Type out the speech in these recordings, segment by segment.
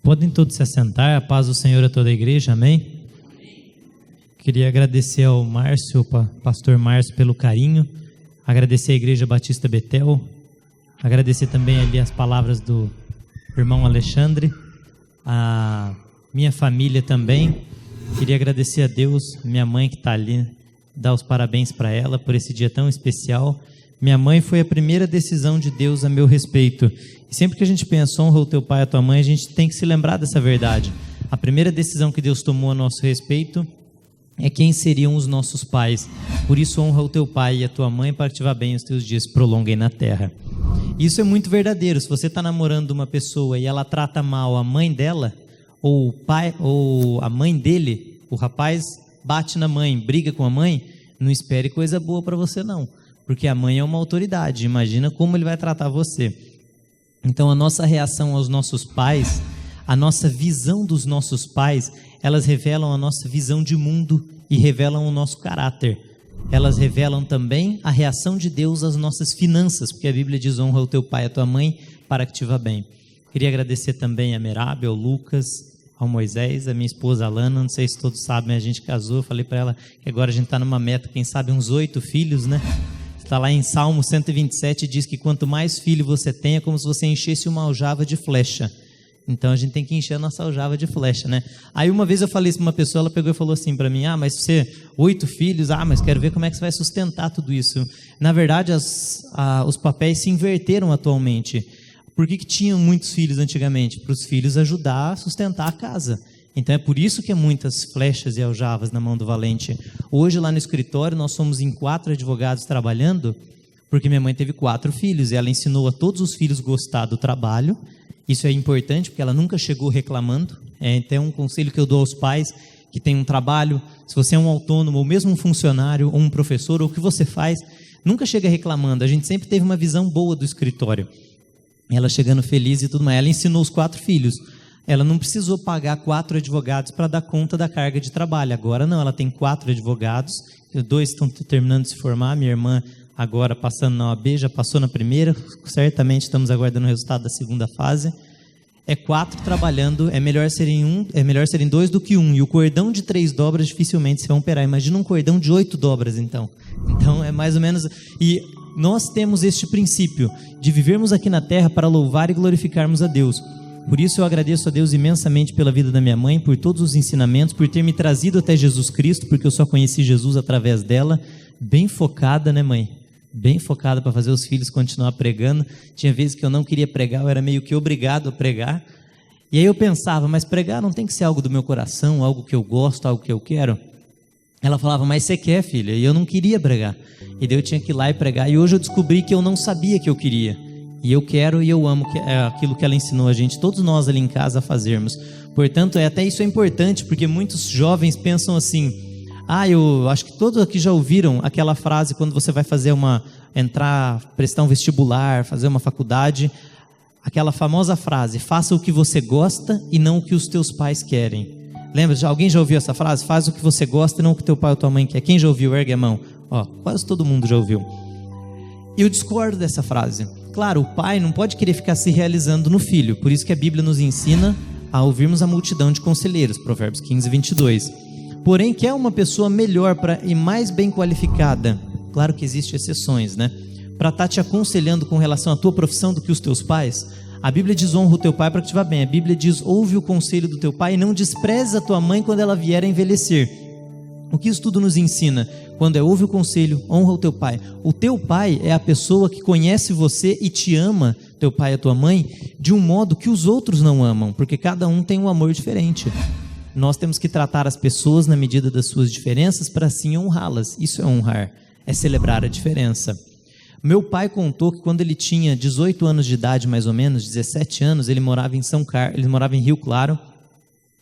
Podem todos se assentar, a paz do Senhor a toda a igreja, amém? Queria agradecer ao Márcio, pastor Márcio, pelo carinho, agradecer à Igreja Batista Betel, agradecer também ali as palavras do irmão Alexandre, a minha família também. Queria agradecer a Deus, minha mãe que está ali, dar os parabéns para ela por esse dia tão especial. Minha mãe foi a primeira decisão de Deus a meu respeito. E sempre que a gente pensa, honra o teu pai e a tua mãe, a gente tem que se lembrar dessa verdade. A primeira decisão que Deus tomou a nosso respeito é quem seriam os nossos pais. Por isso, honra o teu pai e a tua mãe para que te vá bem os teus dias prolonguem na terra. Isso é muito verdadeiro. Se você está namorando uma pessoa e ela trata mal a mãe dela, ou o pai, ou a mãe dele, o rapaz bate na mãe, briga com a mãe, não espere coisa boa para você não. Porque a mãe é uma autoridade, imagina como ele vai tratar você. Então a nossa reação aos nossos pais, a nossa visão dos nossos pais, elas revelam a nossa visão de mundo e revelam o nosso caráter. Elas revelam também a reação de Deus às nossas finanças, porque a Bíblia diz, honra o teu pai e a tua mãe para que te vá bem. Queria agradecer também a Merab, ao Lucas, ao Moisés, a minha esposa Alana, não sei se todos sabem, a gente casou, eu falei para ela que agora a gente está numa meta, quem sabe uns 8 filhos, né? Está lá em Salmo 127, diz que quanto mais filho você tem, é como se você enchesse uma aljava de flecha. Então a gente tem que encher a nossa aljava de flecha, né? Aí uma vez eu falei isso para uma pessoa, ela pegou e falou assim para mim, mas você, 8 filhos, mas quero ver como é que você vai sustentar tudo isso. Na verdade, os papéis se inverteram atualmente. Por que tinham muitos filhos antigamente? Para os filhos ajudar a sustentar a casa. Então é por isso que é muitas flechas e aljavas na mão do valente. Hoje lá no escritório nós somos em 4 advogados trabalhando, porque minha mãe teve 4 filhos e ela ensinou a todos os filhos gostar do trabalho. Isso é importante porque ela nunca chegou reclamando. Então é um conselho que eu dou aos pais que têm um trabalho. Se você é um autônomo ou mesmo um funcionário ou um professor ou o que você faz, nunca chega reclamando. A gente sempre teve uma visão boa do escritório. Ela chegando feliz e tudo mais. Ela ensinou os 4 filhos. Ela não precisou pagar 4 advogados para dar conta da carga de trabalho. Agora não, ela tem 4 advogados, 2 estão terminando de se formar, minha irmã agora passando na OAB, já passou na primeira, certamente estamos aguardando o resultado da segunda fase. É 4 trabalhando, é melhor serem 2 do que 1, e o cordão de 3 dobras dificilmente se vai operar. Imagina um cordão de 8 dobras então. Então é mais ou menos... E nós temos este princípio de vivermos aqui na terra para louvar e glorificarmos a Deus. Por isso eu agradeço a Deus imensamente pela vida da minha mãe, por todos os ensinamentos, por ter me trazido até Jesus Cristo, porque eu só conheci Jesus através dela, bem focada, né mãe? Bem focada para fazer os filhos continuar pregando. Tinha vezes que eu não queria pregar, eu era meio que obrigado a pregar. E aí eu pensava, mas pregar não tem que ser algo do meu coração, algo que eu gosto, algo que eu quero? Ela falava, mas você quer, filha? E eu não queria pregar. E daí eu tinha que ir lá e pregar. E hoje eu descobri que eu não sabia que eu queria. E eu quero e eu amo aquilo que ela ensinou a gente, todos nós ali em casa a fazermos. Portanto, até isso é importante, porque muitos jovens pensam assim, eu acho que todos aqui já ouviram aquela frase quando você vai fazer prestar um vestibular, fazer uma faculdade, aquela famosa frase, faça o que você gosta e não o que os teus pais querem. Lembra? Alguém já ouviu essa frase? Faz o que você gosta e não o que teu pai ou tua mãe quer. Quem já ouviu? Ergue a mão. Quase todo mundo já ouviu. Eu discordo dessa frase. Claro, o pai não pode querer ficar se realizando no filho, por isso que a Bíblia nos ensina a ouvirmos a multidão de conselheiros, Provérbios 15, 22. Porém, quer uma pessoa melhor e mais bem qualificada, claro que existem exceções, né? Para estar te aconselhando com relação à tua profissão do que os teus pais, a Bíblia diz, honra o teu pai para que te vá bem. A Bíblia diz, ouve o conselho do teu pai e não despreze a tua mãe quando ela vier a envelhecer. O que isso tudo nos ensina? Quando ouve o conselho, honra o teu pai. O teu pai é a pessoa que conhece você e te ama, teu pai e a tua mãe, de um modo que os outros não amam, porque cada um tem um amor diferente. Nós temos que tratar as pessoas na medida das suas diferenças para assim honrá-las. Isso é honrar, é celebrar a diferença. Meu pai contou que quando ele tinha 18 anos de idade, mais ou menos, 17 anos, ele morava em Rio Claro.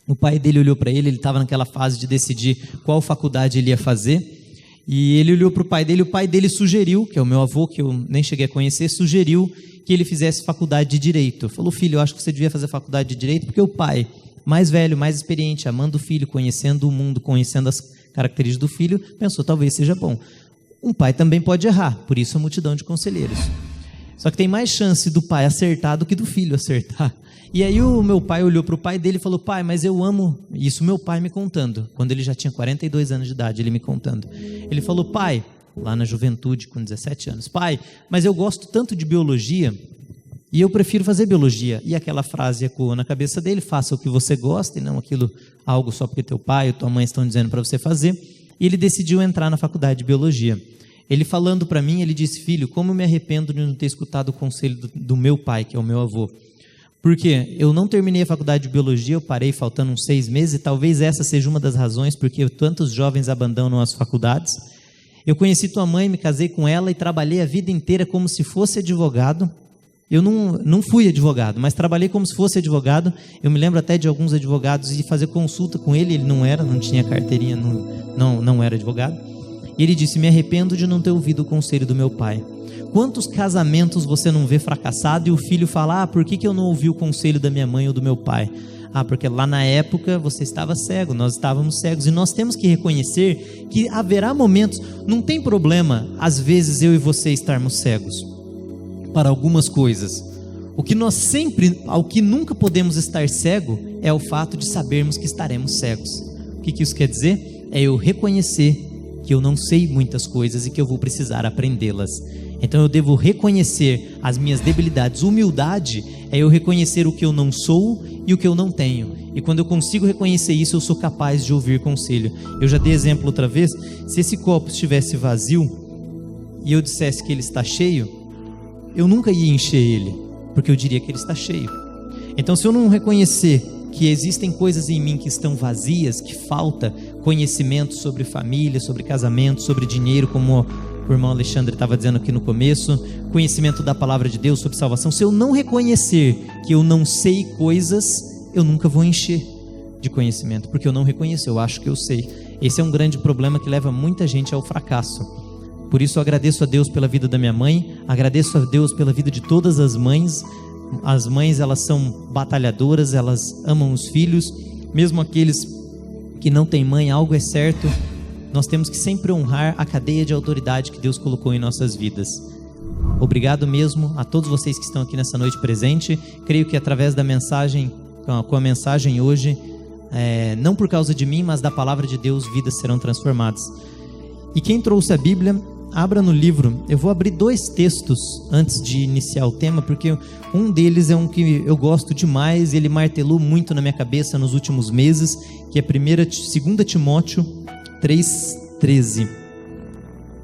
O pai dele olhou para ele estava naquela fase de decidir qual faculdade ele ia fazer, e ele olhou para o pai dele sugeriu, que é o meu avô, que eu nem cheguei a conhecer, sugeriu que ele fizesse faculdade de Direito. Falou, filho, eu acho que você devia fazer faculdade de Direito, porque o pai, mais velho, mais experiente, amando o filho, conhecendo o mundo, conhecendo as características do filho, pensou, talvez seja bom. Um pai também pode errar, por isso a multidão de conselheiros. Só que tem mais chance do pai acertar do que do filho acertar. E aí o meu pai olhou para o pai dele e falou: pai, mas eu amo... Isso meu pai me contando, quando ele já tinha 42 anos de idade, ele me contando. Ele falou: pai, lá na juventude, com 17 anos, pai, mas eu gosto tanto de biologia e eu prefiro fazer biologia. E aquela frase ecoou na cabeça dele: faça o que você gosta e não aquilo, algo só porque teu pai ou tua mãe estão dizendo para você fazer. E ele decidiu entrar na faculdade de biologia. Ele falando para mim, ele disse: filho, como eu me arrependo de não ter escutado o conselho do meu pai, que é o meu avô. Porque eu não terminei a faculdade de biologia, eu parei faltando uns 6 meses, e talvez essa seja uma das razões porque tantos jovens abandonam as faculdades. Eu conheci tua mãe, me casei com ela e trabalhei a vida inteira como se fosse advogado. Eu não fui advogado, mas trabalhei como se fosse advogado. Eu me lembro até de alguns advogados e fazer consulta com ele, ele não tinha carteirinha, não era advogado. E ele disse: me arrependo de não ter ouvido o conselho do meu pai. Quantos casamentos você não vê fracassado e o filho fala: por que eu não ouvi o conselho da minha mãe ou do meu pai? Porque lá na época você estava cego, nós estávamos cegos. E nós temos que reconhecer que haverá momentos, não tem problema, às vezes eu e você estarmos cegos para algumas coisas. Ao que nunca podemos estar cego é o fato de sabermos que estaremos cegos. O que isso quer dizer? É eu reconhecer que eu não sei muitas coisas e que eu vou precisar aprendê-las. Então eu devo reconhecer as minhas debilidades. Humildade é eu reconhecer o que eu não sou e o que eu não tenho. E quando eu consigo reconhecer isso, eu sou capaz de ouvir conselho. Eu já dei exemplo outra vez. Se esse copo estivesse vazio e eu dissesse que ele está cheio, eu nunca ia encher ele, porque eu diria que ele está cheio. Então, se eu não reconhecer que existem coisas em mim que estão vazias, que falta conhecimento sobre família, sobre casamento, sobre dinheiro, como o irmão Alexandre estava dizendo aqui no começo, conhecimento da palavra de Deus sobre salvação, se eu não reconhecer que eu não sei coisas, eu nunca vou encher de conhecimento, porque eu não reconheço, eu acho que eu sei. Esse é um grande problema que leva muita gente ao fracasso. Por isso eu agradeço a Deus pela vida da minha mãe, agradeço a Deus pela vida de todas as mães. As mães, elas são batalhadoras, elas amam os filhos, mesmo aqueles que não têm mãe, algo é certo, nós temos que sempre honrar a cadeia de autoridade que Deus colocou em nossas vidas. Obrigado mesmo a todos vocês que estão aqui nessa noite presente. Creio que através da mensagem, com a mensagem hoje, não por causa de mim, mas da palavra de Deus, vidas serão transformadas. E quem trouxe a Bíblia, abra no livro. Eu vou abrir 2 textos antes de iniciar o tema, porque um deles é um que eu gosto demais, ele martelou muito na minha cabeça nos últimos meses, que é 2 Timóteo 3,13.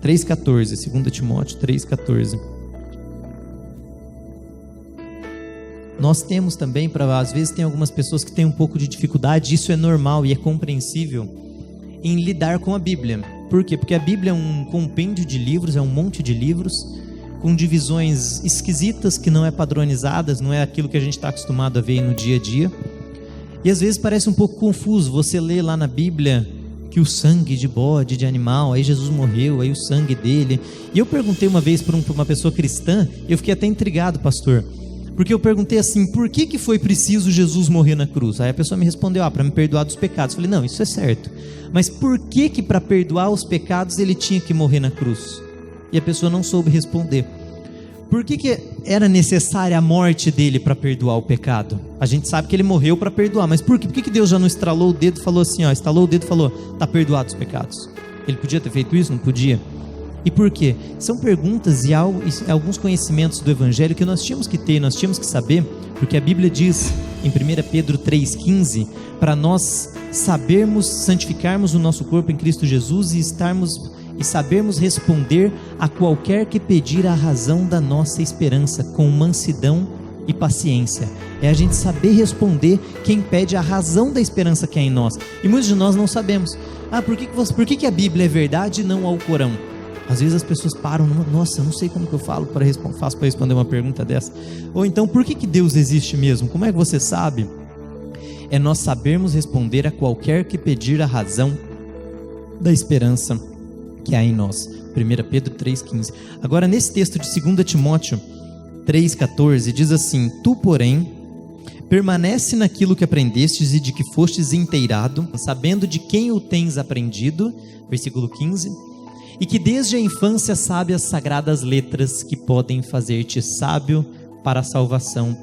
3,14. 2 Timóteo 3,14. Nós temos também, às vezes tem algumas pessoas que têm um pouco de dificuldade, isso é normal e é compreensível, em lidar com a Bíblia. Por quê? Porque a Bíblia é um compêndio de livros, é um monte de livros, com divisões esquisitas, que não é padronizadas, não é aquilo que a gente está acostumado a ver no dia a dia. E às vezes parece um pouco confuso, você lê lá na Bíblia que o sangue de bode, de animal, aí Jesus morreu, aí o sangue dele. E eu perguntei uma vez para uma pessoa cristã, eu fiquei até intrigado, pastor, porque eu perguntei assim: por que foi preciso Jesus morrer na cruz? Aí a pessoa me respondeu: para me perdoar dos pecados. Eu falei: não, isso é certo, mas por que para perdoar os pecados ele tinha que morrer na cruz? E a pessoa não soube responder. Por que era necessária a morte dele para perdoar o pecado? A gente sabe que ele morreu para perdoar, mas por quê? Por que Deus já não estralou o dedo e falou assim, estalou o dedo e falou: está perdoado os pecados? Ele podia ter feito isso? Não podia? E por quê? São perguntas e alguns conhecimentos do Evangelho que nós tínhamos que ter, nós tínhamos que saber, porque a Bíblia diz em 1 Pedro 3,15, para nós sabermos, santificarmos o nosso corpo em Cristo Jesus e sabermos responder a qualquer que pedir a razão da nossa esperança, com mansidão e paciência. É a gente saber responder quem pede a razão da esperança que é em nós. E muitos de nós não sabemos. Por que a Bíblia é verdade e não ao Corão? Às vezes as pessoas param, nossa, eu não sei como que eu faço para responder uma pergunta dessa. Ou então, por que Deus existe mesmo? Como é que você sabe? É nós sabermos responder a qualquer que pedir a razão da esperança que há em nós. 1 Pedro 3,15. Agora, nesse texto de 2 Timóteo 3,14, diz assim: tu, porém, permanece naquilo que aprendestes e de que fostes inteirado, sabendo de quem o tens aprendido, versículo 15, e que desde a infância sabe as sagradas letras que podem fazer-te sábio para a salvação,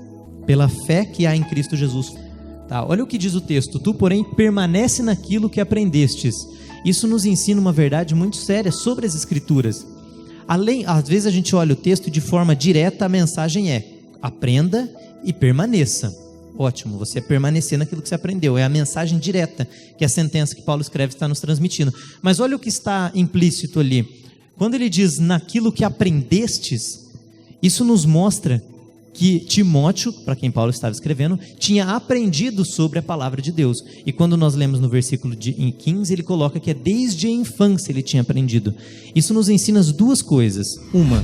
pela fé que há em Cristo Jesus. Tá, olha o que diz o texto: tu, porém, permanece naquilo que aprendestes. Isso nos ensina uma verdade muito séria sobre as Escrituras. Às vezes a gente olha o texto de forma direta, a mensagem é: aprenda e permaneça. Ótimo, você permanecer naquilo que você aprendeu, é a mensagem direta, que a sentença que Paulo escreve está nos transmitindo. Mas olha o que está implícito ali, quando ele diz naquilo que aprendestes, isso nos mostra que Timóteo, para quem Paulo estava escrevendo, tinha aprendido sobre a palavra de Deus, e quando nós lemos no versículo 15, ele coloca que é desde a infância ele tinha aprendido. Isso nos ensina as duas coisas: uma,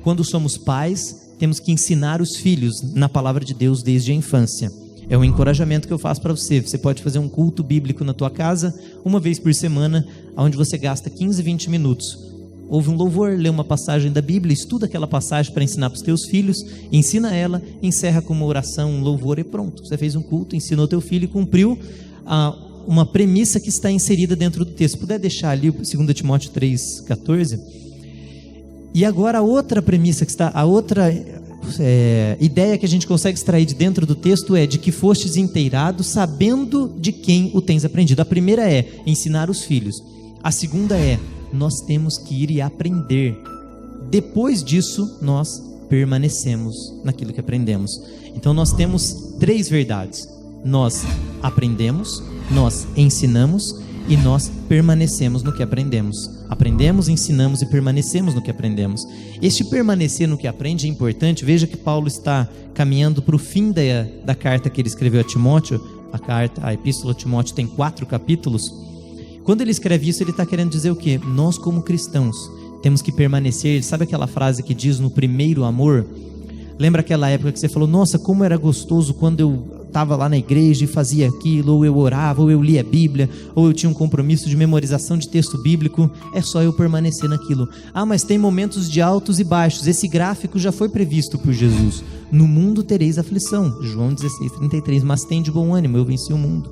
quando somos pais, temos que ensinar os filhos na palavra de Deus desde a infância. É um encorajamento que eu faço para você. Você pode fazer um culto bíblico na tua casa, uma vez por semana, onde você gasta 15, 20 minutos. Ouve um louvor, lê uma passagem da Bíblia, estuda aquela passagem para ensinar para os teus filhos, ensina ela, encerra com uma oração, um louvor e pronto. Você fez um culto, ensinou teu filho e cumpriu uma premissa que está inserida dentro do texto. Se puder deixar ali o 2 Timóteo 3,14... E agora a outra premissa que está, a outra ideia que a gente consegue extrair de dentro do texto é de que fostes inteirados sabendo de quem o tens aprendido. A primeira é ensinar os filhos. A segunda é, nós temos que ir e aprender. Depois disso, nós permanecemos naquilo que aprendemos. Então nós temos três verdades: nós aprendemos, nós ensinamos e nós permanecemos no que aprendemos. Aprendemos, ensinamos e permanecemos no que aprendemos. Este permanecer no que aprende é importante. Veja que Paulo está caminhando para o fim da carta que ele escreveu a Timóteo. A epístola a Timóteo tem 4 capítulos. Quando ele escreve isso, ele está querendo dizer o quê? Nós, como cristãos, temos que permanecer. Sabe aquela frase que diz no primeiro amor? Lembra aquela época que você falou: nossa, como era gostoso quando eu estava lá na igreja e fazia aquilo, ou eu orava, ou eu lia a Bíblia, ou eu tinha um compromisso de memorização de texto bíblico. É só eu permanecer naquilo. Mas tem momentos de altos e baixos. Esse gráfico já foi previsto por Jesus. No mundo tereis aflição, João 16:33, mas tem de bom ânimo, eu venci o mundo.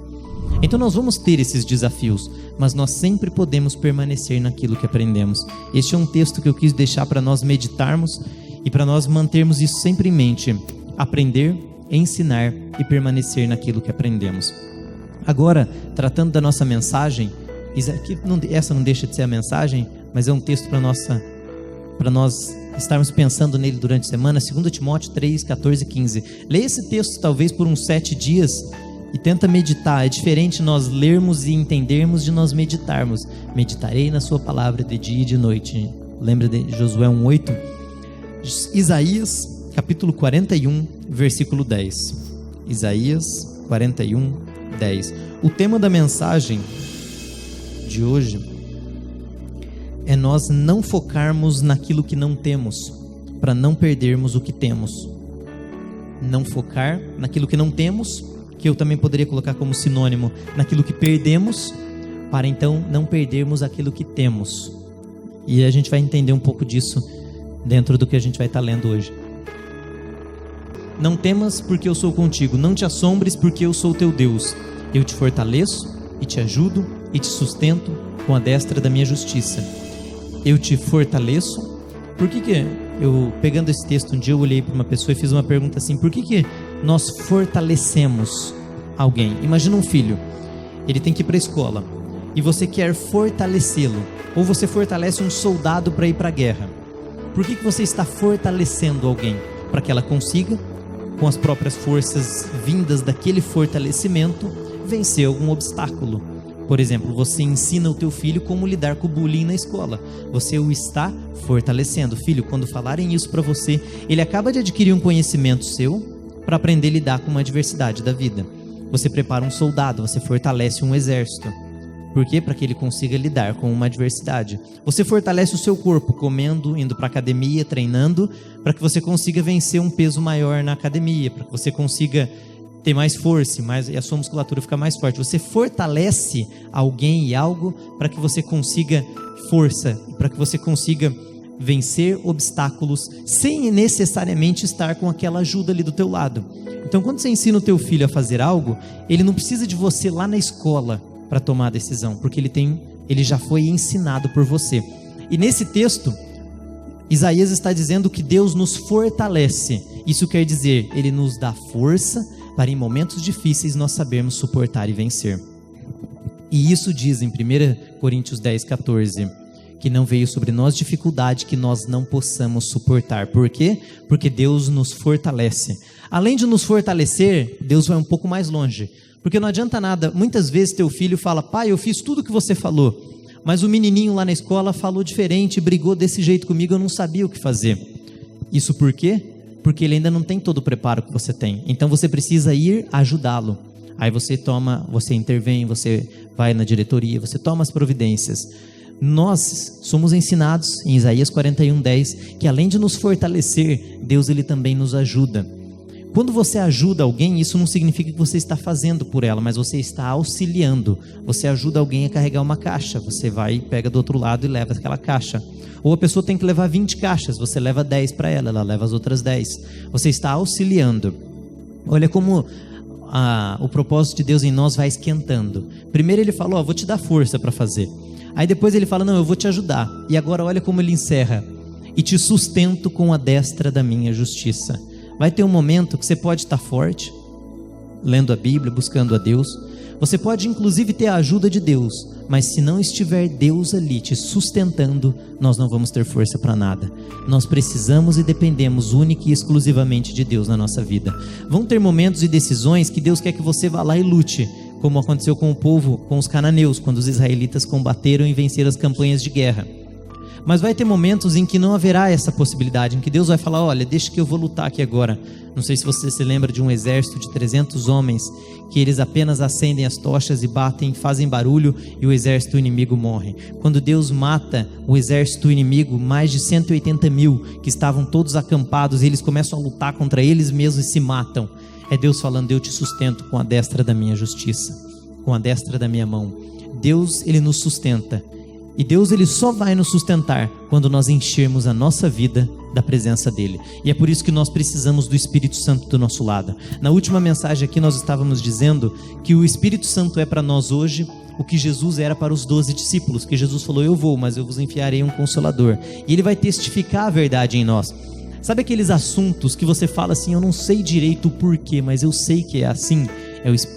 Então nós vamos ter esses desafios, mas nós sempre podemos permanecer naquilo que aprendemos. Este é um texto que eu quis deixar para nós meditarmos e para nós mantermos isso sempre em mente: aprender, ensinar e permanecer naquilo que aprendemos. Agora, tratando da nossa mensagem, essa não deixa de ser a mensagem, mas é um texto para nós estarmos pensando nele durante a semana. 2 Timóteo 3, 14 e 15. Leia esse texto talvez por uns 7 dias e tenta meditar. É diferente nós lermos e entendermos de nós meditarmos. Meditarei na sua palavra de dia e de noite. Lembra de Josué 1:8? Isaías capítulo 41, versículo 10. Isaías 41, 10. O tema da mensagem de hoje é nós não focarmos naquilo que não temos, para não perdermos o que temos. Não focar naquilo que não temos, que eu também poderia colocar como sinônimo, naquilo que perdemos, para então não perdermos aquilo que temos. E a gente vai entender um pouco disso dentro do que a gente vai estar lendo hoje. Não temas, porque eu sou contigo. Não te assombres, porque eu sou teu Deus. Eu te fortaleço e te ajudo e te sustento com a destra da minha justiça. Eu te fortaleço. Por que eu, pegando esse texto, um dia eu olhei para uma pessoa e fiz uma pergunta assim: por que nós fortalecemos alguém? Imagina um filho, ele tem que ir para a escola e você quer fortalecê-lo, ou você fortalece um soldado para ir para a guerra. Por que você está fortalecendo alguém? Para que ela consiga, com as próprias forças vindas daquele fortalecimento, vencer algum obstáculo. Por exemplo, você ensina o teu filho como lidar com o bullying na escola. Você o está fortalecendo. Filho, quando falarem isso para você, ele acaba de adquirir um conhecimento seu para aprender a lidar com uma adversidade da vida. Você prepara um soldado, você fortalece um exército. Por quê? Para que ele consiga lidar com uma adversidade. Você fortalece o seu corpo, comendo, indo para a academia, treinando, para que você consiga vencer um peso maior na academia, para que você consiga ter mais força e a sua musculatura ficar mais forte. Você fortalece alguém e algo para que você consiga força, para que você consiga vencer obstáculos sem necessariamente estar com aquela ajuda ali do teu lado. Então, quando você ensina o teu filho a fazer algo, ele não precisa de você lá na escola para tomar a decisão, porque ele já foi ensinado por você. E nesse texto, Isaías está dizendo que Deus nos fortalece. Isso quer dizer, Ele nos dá força para em momentos difíceis nós sabermos suportar e vencer. E isso diz em 1 Coríntios 10, 14, que não veio sobre nós dificuldade que nós não possamos suportar. Por quê? Porque Deus nos fortalece. Além de nos fortalecer, Deus vai um pouco mais longe. Porque não adianta nada, muitas vezes teu filho fala: pai, eu fiz tudo o que você falou, mas o menininho lá na escola falou diferente, brigou desse jeito comigo, eu não sabia o que fazer. Isso por quê? Porque ele ainda não tem todo o preparo que você tem. Então você precisa ir ajudá-lo. Aí você intervém, você vai na diretoria, você toma as providências. Nós somos ensinados em Isaías 41:10 que além de nos fortalecer, Deus ele também nos ajuda. Quando você ajuda alguém, isso não significa que você está fazendo por ela, mas você está auxiliando. Você ajuda alguém a carregar uma caixa, você vai e pega do outro lado e leva aquela caixa. Ou a pessoa tem que levar 20 caixas, você leva 10 para ela, ela leva as outras 10. Você está auxiliando. Olha como o propósito de Deus em nós vai esquentando. Primeiro ele falou: vou te dar força para fazer. Aí depois ele fala: não, eu vou te ajudar. E agora olha como ele encerra: e te sustento com a destra da minha justiça. Vai ter um momento que você pode estar forte, lendo a Bíblia, buscando a Deus. Você pode inclusive ter a ajuda de Deus, mas se não estiver Deus ali te sustentando, nós não vamos ter força para nada. Nós precisamos e dependemos única e exclusivamente de Deus na nossa vida. Vão ter momentos e decisões que Deus quer que você vá lá e lute, como aconteceu com o povo, com os cananeus, quando os israelitas combateram e venceram as campanhas de guerra. Mas vai ter momentos em que não haverá essa possibilidade, em que Deus vai falar: olha, deixa que eu vou lutar aqui agora. Não sei se você se lembra de um exército de 300 homens, que eles apenas acendem as tochas e batem, fazem barulho e o exército inimigo morre. Quando Deus mata o exército inimigo, mais de 180 mil que estavam todos acampados, eles começam a lutar contra eles mesmos e se matam. É Deus falando: eu te sustento com a destra da minha justiça, com a destra da minha mão. Deus, ele nos sustenta. E Deus ele só vai nos sustentar quando nós enchermos a nossa vida da presença dele. E é por isso que nós precisamos do Espírito Santo do nosso lado. Na última mensagem aqui nós estávamos dizendo que o Espírito Santo é para nós hoje o que Jesus era para os 12 discípulos, que Jesus falou: eu vou, mas eu vos enviarei um Consolador. E ele vai testificar a verdade em nós. Sabe aqueles assuntos que você fala assim: eu não sei direito o porquê, mas eu sei que é assim?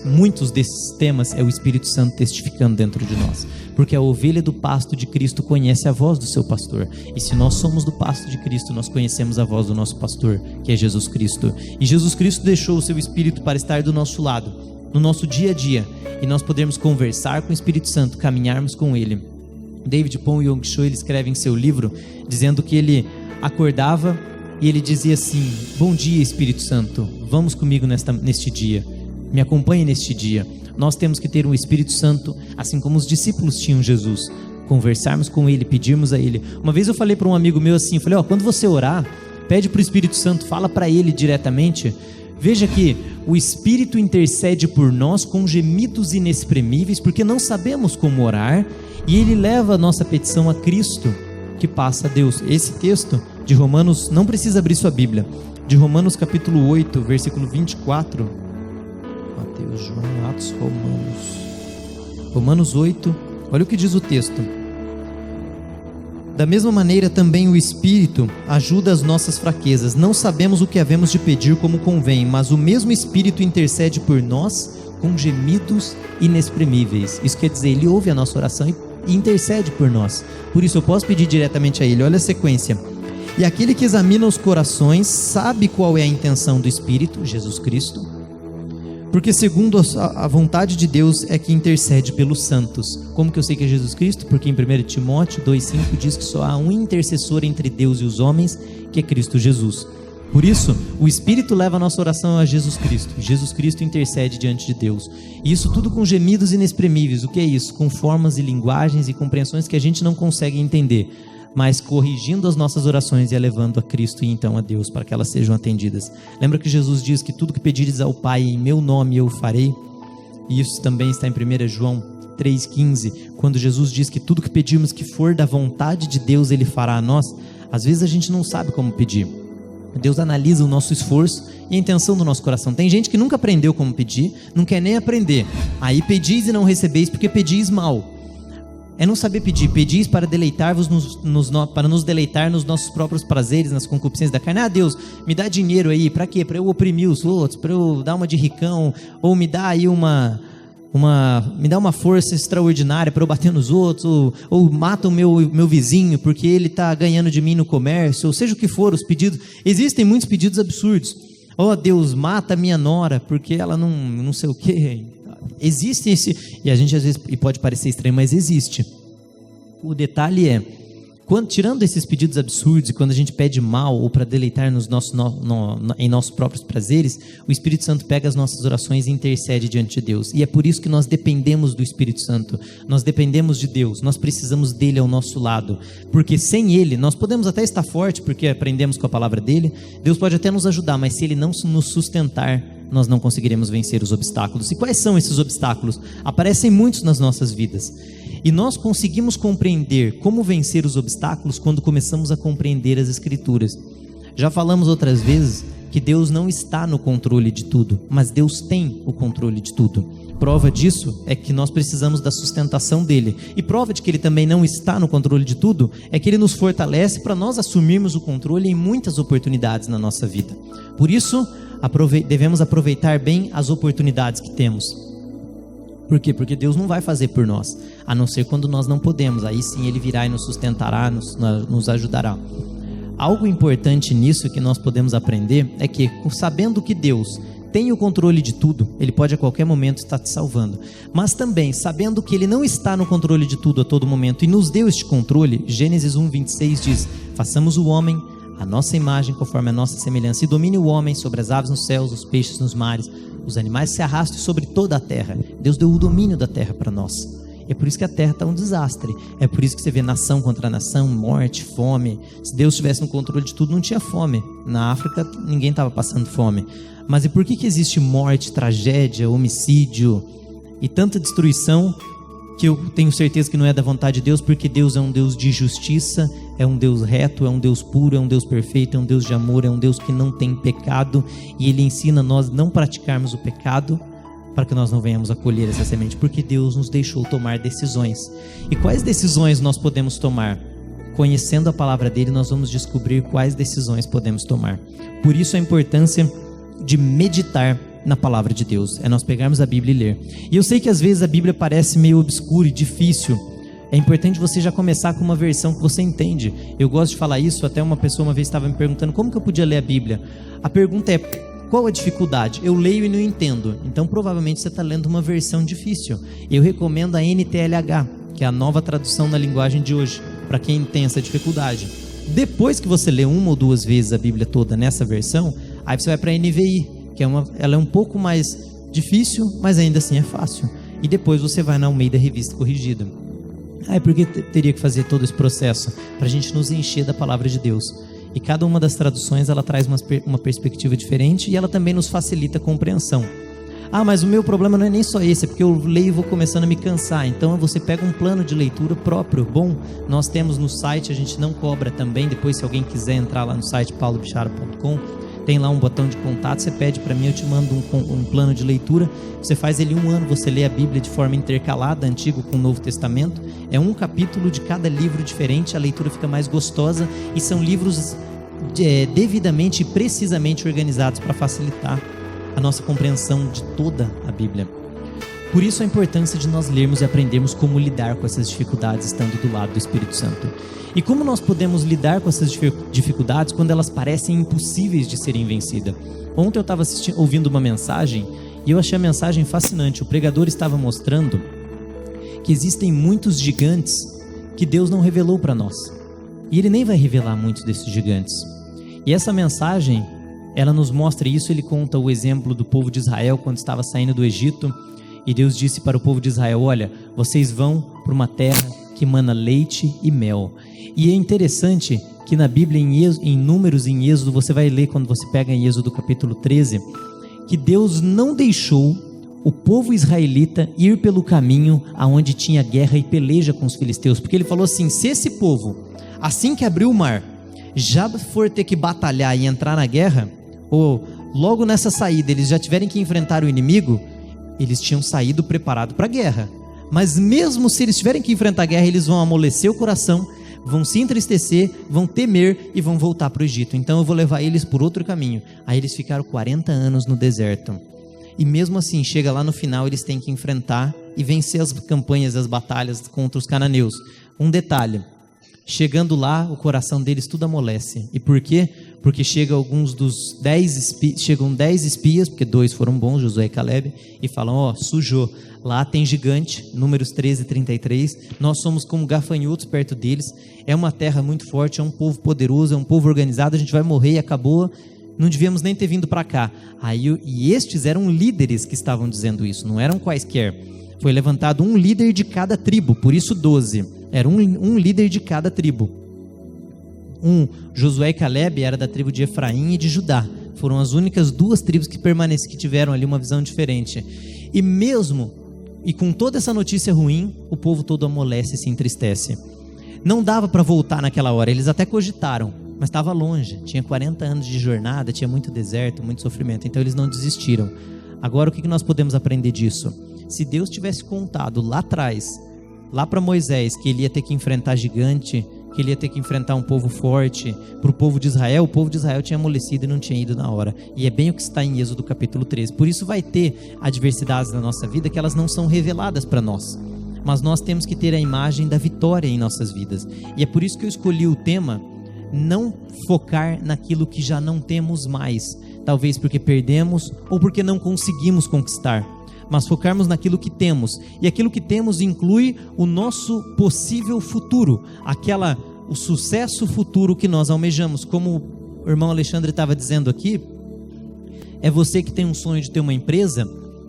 Muitos desses temas é o Espírito Santo testificando dentro de nós, porque a ovelha do pasto de Cristo conhece a voz do seu pastor, e se nós somos do pasto de Cristo, nós conhecemos a voz do nosso pastor, que é Jesus Cristo. E Jesus Cristo deixou o seu Espírito para estar do nosso lado, no nosso dia a dia, e nós podemos conversar com o Espírito Santo, caminharmos com ele. David Pong-Yong-Cho, ele escreve em seu livro, dizendo que ele acordava e ele dizia assim: bom dia, Espírito Santo, vamos comigo neste dia, me acompanhe neste dia. Nós temos que ter um Espírito Santo, assim como os discípulos tinham Jesus, conversarmos com ele, pedirmos a ele. Uma vez eu falei para um amigo meu assim, falei: quando você orar, pede para o Espírito Santo, fala para ele diretamente. Veja que o Espírito intercede por nós com gemidos inexprimíveis, porque não sabemos como orar, e ele leva a nossa petição a Cristo, que passa a Deus. Esse texto de Romanos, não precisa abrir sua Bíblia, de Romanos capítulo 8, versículo 24, Mateus, João, Atos, Romanos 8, olha o que diz o texto: da mesma maneira também o Espírito ajuda as nossas fraquezas, não sabemos o que havemos de pedir como convém, mas o mesmo Espírito intercede por nós com gemidos inexprimíveis. Isso quer dizer, ele ouve a nossa oração e intercede por nós. Por isso eu posso pedir diretamente a ele. Olha a sequência: e aquele que examina os corações sabe qual é a intenção do Espírito, Jesus Cristo, porque segundo a vontade de Deus é que intercede pelos santos. Como que eu sei que é Jesus Cristo? Porque em 1 Timóteo 2,5 diz que só há um intercessor entre Deus e os homens, que é Cristo Jesus. Por isso, o Espírito leva a nossa oração a Jesus Cristo. Jesus Cristo intercede diante de Deus. E isso tudo com gemidos inexprimíveis. O que é isso? Com formas e linguagens e compreensões que a gente não consegue entender, mas corrigindo as nossas orações e a levando a Cristo e então a Deus, para que elas sejam atendidas. Lembra que Jesus diz que tudo que pedires ao Pai em meu nome eu farei? E isso também está em 1 João 3,15, quando Jesus diz que tudo que pedirmos que for da vontade de Deus, Ele fará a nós. Às vezes a gente não sabe como pedir. Deus analisa o nosso esforço e a intenção do nosso coração. Tem gente que nunca aprendeu como pedir, não quer nem aprender. Aí pedis e não recebeis porque pedis mal. É não saber pedir. Pedis para deleitar-vos para nos deleitar nos nossos próprios prazeres, nas concupiscências da carne. Ah, Deus, me dá dinheiro aí, para quê? Para eu oprimir os outros, para eu dar uma de ricão, ou me dá aí me dá uma força extraordinária para eu bater nos outros, ou mata o meu vizinho porque ele está ganhando de mim no comércio, ou seja o que for, os pedidos. Existem muitos pedidos absurdos. Oh, Deus, mata a minha nora porque ela não sei o quê. Existe esse, e a gente às vezes, e pode parecer estranho, mas existe. O detalhe é, tirando esses pedidos absurdos, e quando a gente pede mal ou para deleitar em nossos próprios prazeres, o Espírito Santo pega as nossas orações e intercede diante de Deus. E é por isso que nós dependemos do Espírito Santo, nós dependemos de Deus, nós precisamos dele ao nosso lado, porque sem ele, nós podemos até estar forte, porque aprendemos com a palavra dele, Deus pode até nos ajudar, mas se ele não nos sustentar, nós não conseguiremos vencer os obstáculos. E quais são esses obstáculos? Aparecem muitos nas nossas vidas. E nós conseguimos compreender como vencer os obstáculos quando começamos a compreender as Escrituras. Já falamos outras vezes que Deus não está no controle de tudo, mas Deus tem o controle de tudo. Prova disso é que nós precisamos da sustentação dele. E prova de que ele também não está no controle de tudo é que ele nos fortalece para nós assumirmos o controle em muitas oportunidades na nossa vida. Por isso, devemos aproveitar bem as oportunidades que temos. Por quê? Porque Deus não vai fazer por nós, a não ser quando nós não podemos. Aí sim Ele virá e nos sustentará, nos ajudará. Algo importante nisso que nós podemos aprender é que, sabendo que Deus tem o controle de tudo, Ele pode a qualquer momento estar te salvando. Mas também, sabendo que Ele não está no controle de tudo a todo momento e nos deu este controle, Gênesis 1:26 diz: façamos o homem a nossa imagem, conforme a nossa semelhança, e domine o homem sobre as aves nos céus, os peixes nos mares, os animais se arrastem sobre toda a terra. Deus deu o domínio da terra para nós. E é por isso que a terra está um desastre. É por isso que você vê nação contra nação, morte, fome. Se Deus estivesse no controle de tudo, não tinha fome. Na África, ninguém estava passando fome. Mas e por que existe morte, tragédia, homicídio e tanta destruição? Que eu tenho certeza que não é da vontade de Deus, porque Deus é um Deus de justiça, é um Deus reto, é um Deus puro, é um Deus perfeito, é um Deus de amor, é um Deus que não tem pecado, e Ele ensina nós não praticarmos o pecado, para que nós não venhamos a colher essa semente, porque Deus nos deixou tomar decisões. E quais decisões nós podemos tomar? Conhecendo a palavra dele, nós vamos descobrir quais decisões podemos tomar. Por isso a importância de meditar na palavra de Deus, é nós pegarmos a Bíblia e ler. E eu sei que às vezes a Bíblia parece meio obscura e difícil. É importante você já começar com uma versão que você entende. Eu gosto de falar isso, até uma pessoa uma vez estava me perguntando como que eu podia ler a Bíblia. A pergunta é: qual a dificuldade? Eu leio e não entendo. Então provavelmente você está lendo uma versão difícil. Eu recomendo a NTLH, que é a nova tradução na linguagem de hoje, para quem tem essa dificuldade. Depois que você lê uma ou duas vezes a Bíblia toda nessa versão, aí você vai para a NVI, que ela é um pouco mais difícil, mas ainda assim é fácil. E depois você vai na Almeida Revista Corrigida. Por que teria que fazer todo esse processo? Para a gente nos encher da palavra de Deus. E cada uma das traduções ela traz uma perspectiva diferente, e ela também nos facilita a compreensão. Mas o meu problema não é nem só esse, é porque eu leio e vou começando a me cansar. Então você pega um plano de leitura próprio, bom, nós temos no site, a gente não cobra também. Depois, se alguém quiser entrar lá no site paulobichara.com, tem lá um botão de contato, você pede para mim, eu te mando um plano de leitura. Você faz ele 1 ano, você lê a Bíblia de forma intercalada, Antigo com o Novo Testamento. É um capítulo de cada livro diferente, a leitura fica mais gostosa, e são livros devidamente e precisamente organizados para facilitar a nossa compreensão de toda a Bíblia. Por isso a importância de nós lermos e aprendermos como lidar com essas dificuldades estando do lado do Espírito Santo. E como nós podemos lidar com essas dificuldades quando elas parecem impossíveis de serem vencidas? Ontem eu estava ouvindo uma mensagem e eu achei a mensagem fascinante. O pregador estava mostrando que existem muitos gigantes que Deus não revelou para nós. E Ele nem vai revelar muitos desses gigantes. E essa mensagem, ela nos mostra isso. Ele conta o exemplo do povo de Israel quando estava saindo do Egito. E Deus disse para o povo de Israel: olha, vocês vão para uma terra que mana leite e mel. E é interessante que na Bíblia, em Números e em Êxodo, você vai ler, quando você pega em Êxodo capítulo 13, que Deus não deixou o povo israelita ir pelo caminho aonde tinha guerra e peleja com os filisteus, porque Ele falou assim: se esse povo, assim que abriu o mar, já for ter que batalhar e entrar na guerra, ou logo nessa saída eles já tiverem que enfrentar o inimigo, eles tinham saído preparado para a guerra. Mas mesmo se eles tiverem que enfrentar a guerra, eles vão amolecer o coração, vão se entristecer, vão temer e vão voltar para o Egito. Então eu vou levar eles por outro caminho. Aí eles ficaram 40 anos no deserto. E mesmo assim, chega lá no final, eles têm que enfrentar e vencer as campanhas, as batalhas contra os cananeus. Um detalhe, chegando lá, o coração deles tudo amolece. E por quê? Porque chegam 10 espias, porque 2 foram bons, Josué e Caleb, e falam, sujou, lá tem gigante, Números 13:33, nós somos como gafanhotos perto deles, é uma terra muito forte, é um povo poderoso, é um povo organizado, a gente vai morrer e acabou, não devíamos nem ter vindo para cá. E estes eram líderes que estavam dizendo isso, não eram quaisquer. Foi levantado um líder de cada tribo, por isso 12, era um líder de cada tribo. Josué e Caleb era da tribo de Efraim e de Judá. Foram as únicas 2 tribos que tiveram ali uma visão diferente. E com toda essa notícia ruim, o povo todo amolece e se entristece. Não dava para voltar naquela hora, eles até cogitaram, mas estava longe, tinha 40 anos de jornada, tinha muito deserto, muito sofrimento, então eles não desistiram. Agora o que nós podemos aprender disso? Se Deus tivesse contado lá atrás, lá para Moisés, que ele ia ter que enfrentar gigante, que ele ia ter que enfrentar um povo forte, para o povo de Israel tinha amolecido e não tinha ido na hora. E é bem o que está em Êxodo capítulo 13. Por isso vai ter adversidades na nossa vida que elas não são reveladas para nós. Mas nós temos que ter a imagem da vitória em nossas vidas. E é por isso que eu escolhi o tema, não focar naquilo que já não temos mais. Talvez porque perdemos ou porque não conseguimos conquistar. Mas focarmos naquilo que temos, e aquilo que temos inclui o nosso possível futuro, o sucesso futuro que nós almejamos. Como o irmão Alexandre estava dizendo aqui, é você que tem um sonho de ter uma empresa,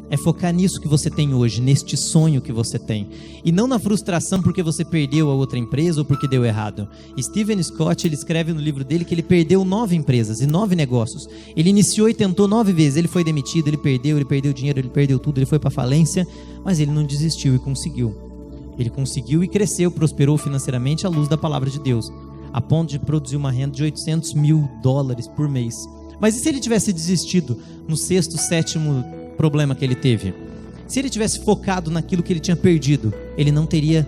é focar nisso que você tem hoje, neste sonho que você tem, e não na frustração porque você perdeu a outra empresa ou porque deu errado. Stephen Scott, ele escreve no livro dele que ele perdeu 9 empresas e 9 negócios, ele iniciou e tentou 9 vezes, ele foi demitido, ele perdeu dinheiro, ele perdeu tudo, ele foi para falência, mas ele não desistiu e conseguiu. Ele conseguiu e cresceu, prosperou financeiramente à luz da palavra de Deus, a ponto de produzir uma renda de $800 mil por mês. Mas e se ele tivesse desistido no 6º, 7º problema que ele teve? Se ele tivesse focado naquilo que ele tinha perdido, ele não teria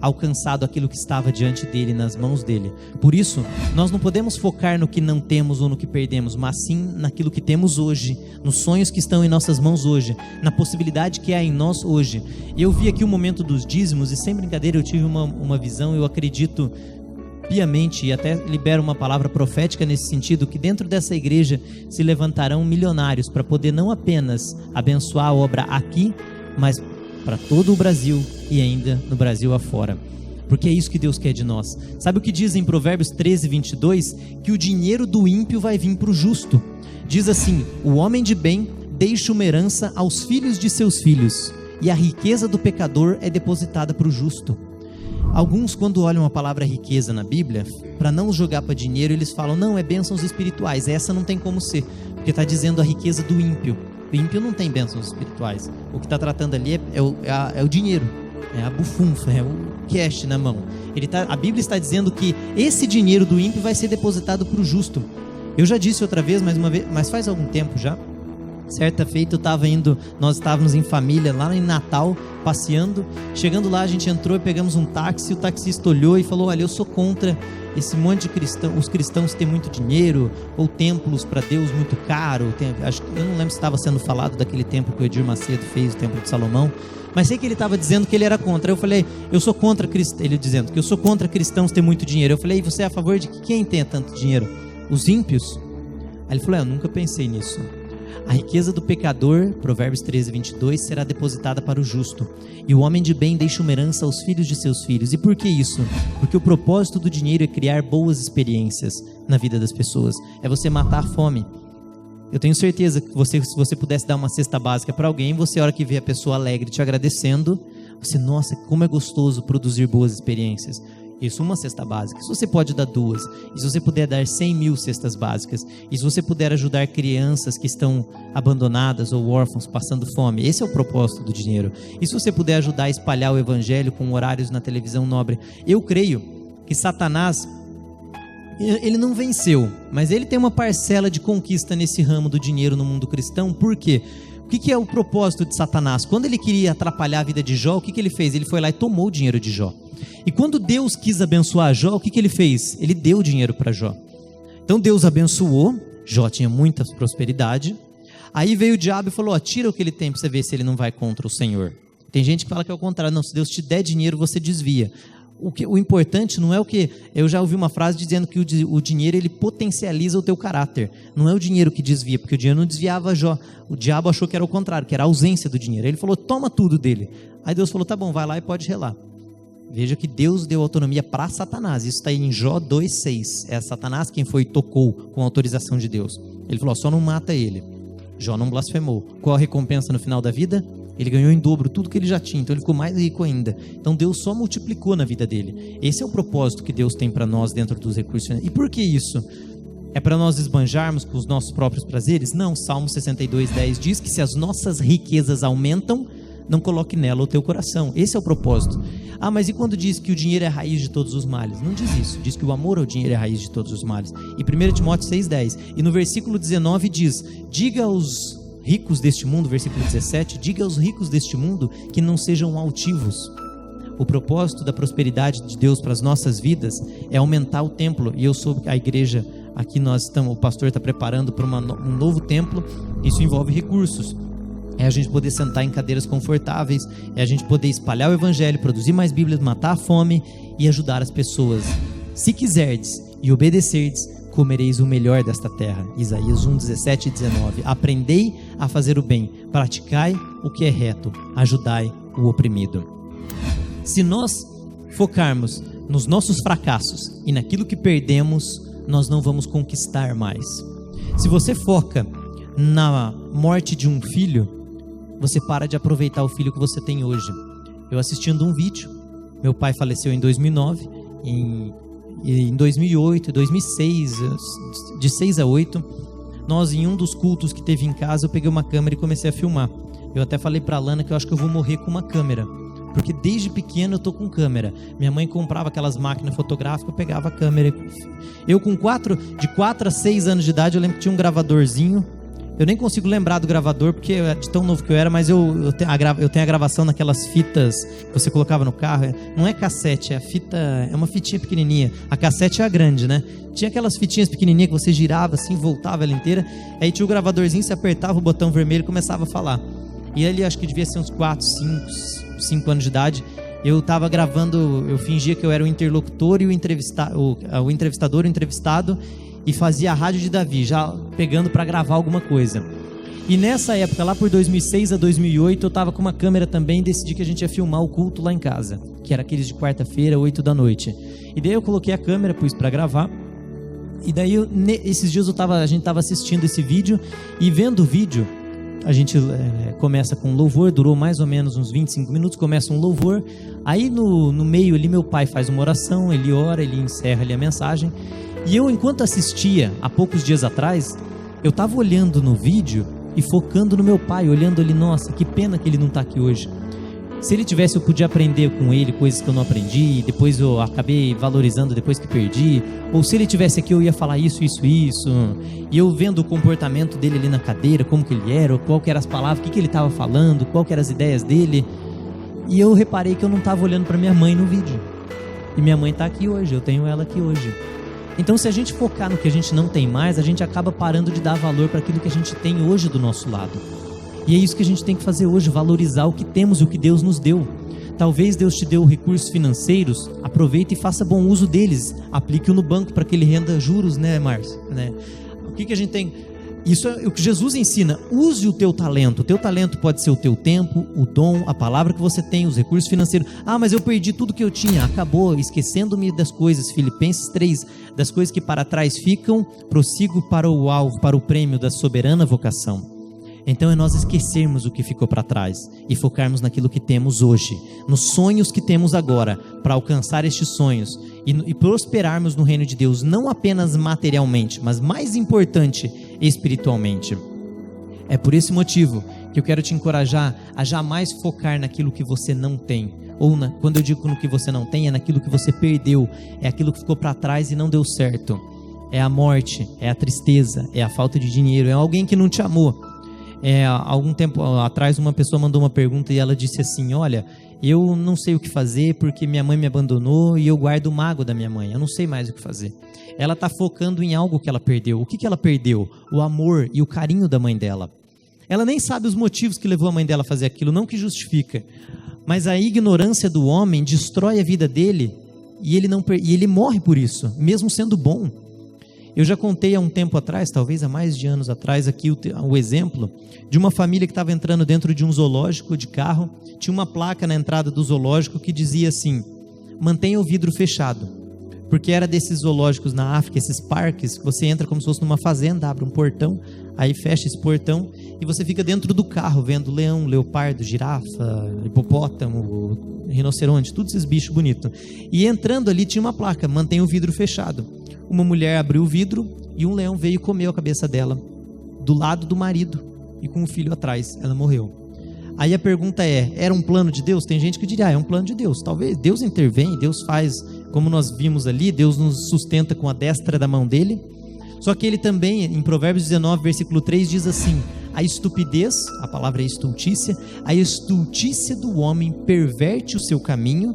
alcançado aquilo que estava diante dele, nas mãos dele. Por isso, nós não podemos focar no que não temos ou no que perdemos, mas sim naquilo que temos hoje, nos sonhos que estão em nossas mãos hoje, na possibilidade que há em nós hoje. Eu vi aqui o momento dos dízimos e, sem brincadeira, eu tive uma visão, eu acredito piamente, e até libero uma palavra profética nesse sentido, que dentro dessa igreja se levantarão milionários para poder não apenas abençoar a obra aqui, mas para todo o Brasil e ainda no Brasil afora, porque é isso que Deus quer de nós. Sabe o que diz em Provérbios 13:22? Que o dinheiro do ímpio vai vir para o justo. Diz assim: o homem de bem deixa uma herança aos filhos de seus filhos, e a riqueza do pecador é depositada para o justo. Alguns, quando olham a palavra riqueza na Bíblia, para não jogar para dinheiro, eles falam, não, é bênçãos espirituais, essa não tem como ser, porque está dizendo a riqueza do ímpio. O ímpio não tem bênçãos espirituais, o que está tratando ali é o dinheiro, é a bufunfa, é o cash na mão. A Bíblia está dizendo que esse dinheiro do ímpio vai ser depositado para o justo. Eu já disse outra vez, mas faz algum tempo já. Certa feita nós estávamos em família lá em Natal, passeando, chegando lá a gente entrou e pegamos um táxi, o taxista olhou e falou, olha, eu sou contra esse monte de cristãos, os cristãos têm muito dinheiro, ou templos para Deus muito caro, eu não lembro se estava sendo falado daquele templo que o Edir Macedo fez, o templo de Salomão, mas sei que ele estava dizendo que ele era contra. Eu falei, eu sou contra ele dizendo que eu sou contra cristãos ter muito dinheiro. Eu falei, e você é a favor de que quem tenha tanto dinheiro? Os ímpios? Aí ele falou, eu nunca pensei nisso. A riqueza do pecador, Provérbios 13:22, será depositada para o justo, e o homem de bem deixa uma herança aos filhos de seus filhos. E por que isso? Porque o propósito do dinheiro é criar boas experiências na vida das pessoas, é você matar a fome. Eu tenho certeza que se você pudesse dar uma cesta básica para alguém, você, a hora que vê a pessoa alegre te agradecendo, você, nossa, como é gostoso produzir boas experiências. Isso, uma cesta básica. Se você pode dar 2, e se você puder dar 100 mil cestas básicas, e se você puder ajudar crianças que estão abandonadas ou órfãos passando fome, esse é o propósito do dinheiro. E se você puder ajudar a espalhar o evangelho com horários na televisão nobre, eu creio que Satanás, ele não venceu, mas ele tem uma parcela de conquista nesse ramo do dinheiro no mundo cristão. Por quê? que é o propósito de Satanás? Quando ele queria atrapalhar a vida de Jó, o que ele fez? Ele foi lá e tomou o dinheiro de Jó. E quando Deus quis abençoar Jó, o que ele fez? Ele deu o dinheiro para Jó. Então Deus abençoou, Jó tinha muita prosperidade. Aí veio o diabo e falou, tira o que ele tem para você ver se ele não vai contra o Senhor. Tem gente que fala que é o contrário, não, se Deus te der dinheiro, você desvia. O importante não é o que... Eu já ouvi uma frase dizendo que o dinheiro, ele potencializa o teu caráter. Não é o dinheiro que desvia, porque o dinheiro não desviava Jó. O diabo achou que era o contrário, que era a ausência do dinheiro. Ele falou, toma tudo dele. Aí Deus falou, tá bom, vai lá e pode relar. Veja que Deus deu autonomia para Satanás. Isso está aí em Jó 2,6. É Satanás quem foi e tocou com a autorização de Deus. Ele falou, só não mata ele. Jó não blasfemou. Qual a recompensa no final da vida? Ele ganhou em dobro tudo que ele já tinha, então ele ficou mais rico ainda. Então Deus só multiplicou na vida dele. Esse é o propósito que Deus tem para nós dentro dos recursos. E por que isso? É para nós esbanjarmos com os nossos próprios prazeres? Não, Salmo 62:10 diz que se as nossas riquezas aumentam, não coloque nela o teu coração. Esse é o propósito. Mas e quando diz que o dinheiro é a raiz de todos os males? Não diz isso, diz que o amor ao dinheiro é a raiz de todos os males. E 1 Timóteo 6:10, e no versículo 19 diz, diga aos ricos deste mundo, versículo 17, diga aos ricos deste mundo que não sejam altivos. O propósito da prosperidade de Deus para as nossas vidas é aumentar o templo, e eu soube que a igreja, aqui o pastor está preparando para um novo templo. Isso envolve recursos, é a gente poder sentar em cadeiras confortáveis, é a gente poder espalhar o evangelho, produzir mais bíblias, matar a fome e ajudar as pessoas. Se quiserdes e obedecerdes, comereis o melhor desta terra. Isaías 1:17 e 19. Aprendei a fazer o bem, praticai o que é reto, ajudai o oprimido. Se nós focarmos nos nossos fracassos e naquilo que perdemos, nós não vamos conquistar mais. Se você foca na morte de um filho, você para de aproveitar o filho que você tem hoje. Eu assistindo um vídeo, meu pai faleceu em 2009, em 2008, 2006, de 6 a 8, nós em um dos cultos que teve em casa, eu peguei uma câmera e comecei a filmar. Eu até falei para a Lana que eu acho que eu vou morrer com uma câmera, porque desde pequeno eu tô com câmera. Minha mãe comprava aquelas máquinas fotográficas, eu pegava a câmera. Eu com de 4 a 6 anos de idade, eu lembro que tinha um gravadorzinho. Eu nem consigo lembrar do gravador, porque de tão novo que eu era, mas eu tenho a gravação naquelas fitas que você colocava no carro. Não é cassete, é uma fitinha pequenininha. A cassete é a grande, né? Tinha aquelas fitinhas pequenininhas que você girava assim, voltava ela inteira. Aí tinha o gravadorzinho, você apertava o botão vermelho e começava a falar. E ele, acho que devia ser uns 4, 5 anos de idade. Eu estava gravando, eu fingia que eu era o interlocutor e o entrevistador, o entrevistado, e fazia a rádio de Davi, já pegando para gravar alguma coisa. E nessa época, lá por 2006 a 2008, eu estava com uma câmera também e decidi que a gente ia filmar o culto lá em casa, que era aqueles de quarta-feira, 8 da noite. E daí eu coloquei a câmera, pus para gravar. E daí, esses dias a gente estava assistindo esse vídeo, e vendo o vídeo, a gente começa com louvor, durou mais ou menos uns 25 minutos, começa um louvor. Aí no meio ali, meu pai faz uma oração, ele ora, ele encerra ali a mensagem. E eu, enquanto assistia, há poucos dias atrás, eu estava olhando no vídeo e focando no meu pai, olhando ali, nossa, que pena que ele não está aqui hoje. Se ele tivesse, eu podia aprender com ele coisas que eu não aprendi, e depois eu acabei valorizando depois que perdi. Ou se ele tivesse aqui, eu ia falar isso. E eu vendo o comportamento dele ali na cadeira, como que ele era, qual que eram as palavras, o que ele estava falando, qual que eram as ideias dele. E eu reparei que eu não estava olhando para minha mãe no vídeo. E minha mãe está aqui hoje, eu tenho ela aqui hoje. Então, se a gente focar no que a gente não tem mais, a gente acaba parando de dar valor para aquilo que a gente tem hoje do nosso lado. E é isso que a gente tem que fazer hoje, valorizar o que temos e o que Deus nos deu. Talvez Deus te deu recursos financeiros, aproveite e faça bom uso deles. Aplique-o no banco para que ele renda juros, né, Márcio? Né? O que a gente tem? Isso é o que Jesus ensina. Use o teu talento. O teu talento pode ser o teu tempo, o dom, a palavra que você tem, os recursos financeiros. Mas eu perdi tudo que eu tinha. Acabou, esquecendo-me das coisas. Filipenses 3, das coisas que para trás ficam, prossigo para o alvo, para o prêmio da soberana vocação. Então é nós esquecermos o que ficou para trás e focarmos naquilo que temos hoje, nos sonhos que temos agora, para alcançar estes sonhos e prosperarmos no reino de Deus, não apenas materialmente, mas mais importante, espiritualmente. É por esse motivo que eu quero te encorajar a jamais focar naquilo que você não tem. Quando eu digo no que você não tem, é naquilo que você perdeu, é aquilo que ficou para trás e não deu certo. É a morte, é a tristeza, é a falta de dinheiro, é alguém que não te amou. Algum tempo atrás uma pessoa mandou uma pergunta e ela disse assim: olha, eu não sei o que fazer porque minha mãe me abandonou e eu guardo o mágoa da minha mãe, eu não sei mais o que fazer. Ela está focando em algo que ela perdeu. O que ela perdeu? O amor e o carinho da mãe dela. Ela nem sabe os motivos que levou a mãe dela a fazer aquilo, não que justifica, mas a ignorância do homem destrói a vida dele e ele morre por isso, mesmo sendo bom. Eu já contei há um tempo atrás, talvez há mais de anos atrás, aqui o exemplo de uma família que estava entrando dentro de um zoológico de carro. Tinha uma placa na entrada do zoológico que dizia assim: mantenha o vidro fechado, porque era desses zoológicos na África, esses parques, que você entra como se fosse numa fazenda, abre um portão, aí fecha esse portão e você fica dentro do carro vendo leão, leopardo, girafa, hipopótamo, rinoceronte, todos esses bichos bonitos. E entrando ali tinha uma placa: mantenha o vidro fechado. Uma mulher abriu o vidro e um leão veio e comeu a cabeça dela, do lado do marido, e com o filho atrás. Ela morreu. Aí a pergunta era um plano de Deus? Tem gente que diria, é um plano de Deus. Talvez Deus intervém, Deus faz, como nós vimos ali, Deus nos sustenta com a destra da mão dele. Só que ele também, em Provérbios 19, versículo 3, diz assim: a estupidez, a palavra é estultícia, a estultícia do homem perverte o seu caminho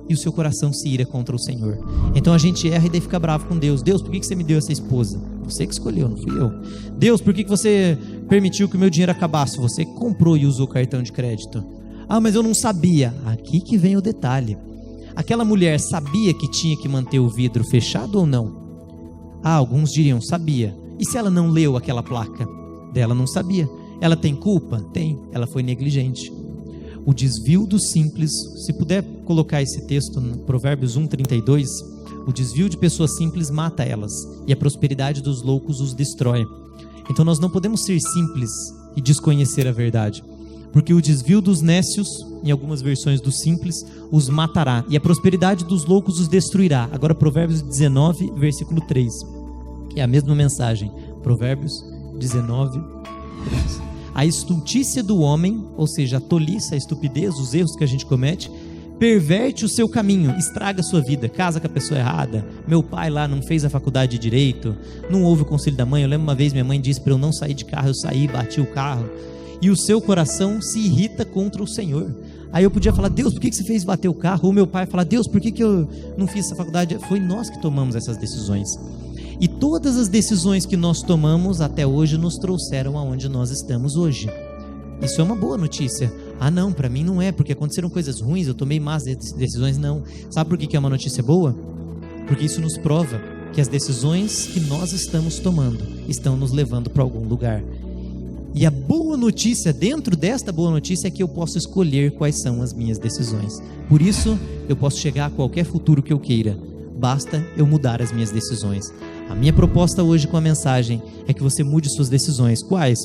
e o seu coração se ira contra o Senhor. Então a gente erra e daí fica bravo com Deus. Deus, por que você me deu essa esposa? Você que escolheu, não fui eu. Deus, por que você permitiu que o meu dinheiro acabasse? Você que comprou e usou o cartão de crédito. Ah, mas eu não sabia. Aqui que vem o detalhe. Aquela mulher sabia que tinha que manter o vidro fechado ou não? Alguns diriam, sabia. E se ela não leu aquela placa? Dela não sabia. Ela tem culpa? Tem. Ela foi negligente. O desvio do simples, se puder colocar esse texto no Provérbios 1:32, o desvio de pessoas simples mata elas, e a prosperidade dos loucos os destrói. Então nós não podemos ser simples e desconhecer a verdade, porque o desvio dos nécios, em algumas versões do simples, os matará, e a prosperidade dos loucos os destruirá. Agora Provérbios 19, versículo 3, que é a mesma mensagem. Provérbios 19, 3. A estultícia do homem, ou seja, a tolice, a estupidez, os erros que a gente comete, perverte o seu caminho, estraga a sua vida, casa com a pessoa errada. Meu pai lá não fez a faculdade de Direito, não ouve o conselho da mãe. Eu lembro uma vez minha mãe disse para eu não sair de carro, eu saí, bati o carro. E o seu coração se irrita contra o Senhor. Aí eu podia falar, Deus, por que você fez bater o carro? Ou meu pai falar, Deus, por que eu não fiz essa faculdade? Foi nós que tomamos essas decisões. E todas as decisões que nós tomamos até hoje nos trouxeram aonde nós estamos hoje. Isso é uma boa notícia. Ah não, para mim não é, porque aconteceram coisas ruins, eu tomei más decisões. Não. Sabe por que é uma notícia boa? Porque isso nos prova que as decisões que nós estamos tomando estão nos levando para algum lugar. E a boa notícia, dentro desta boa notícia, é que eu posso escolher quais são as minhas decisões. Por isso, eu posso chegar a qualquer futuro que eu queira. Basta eu mudar as minhas decisões. A minha proposta hoje com a mensagem é que você mude suas decisões. Quais?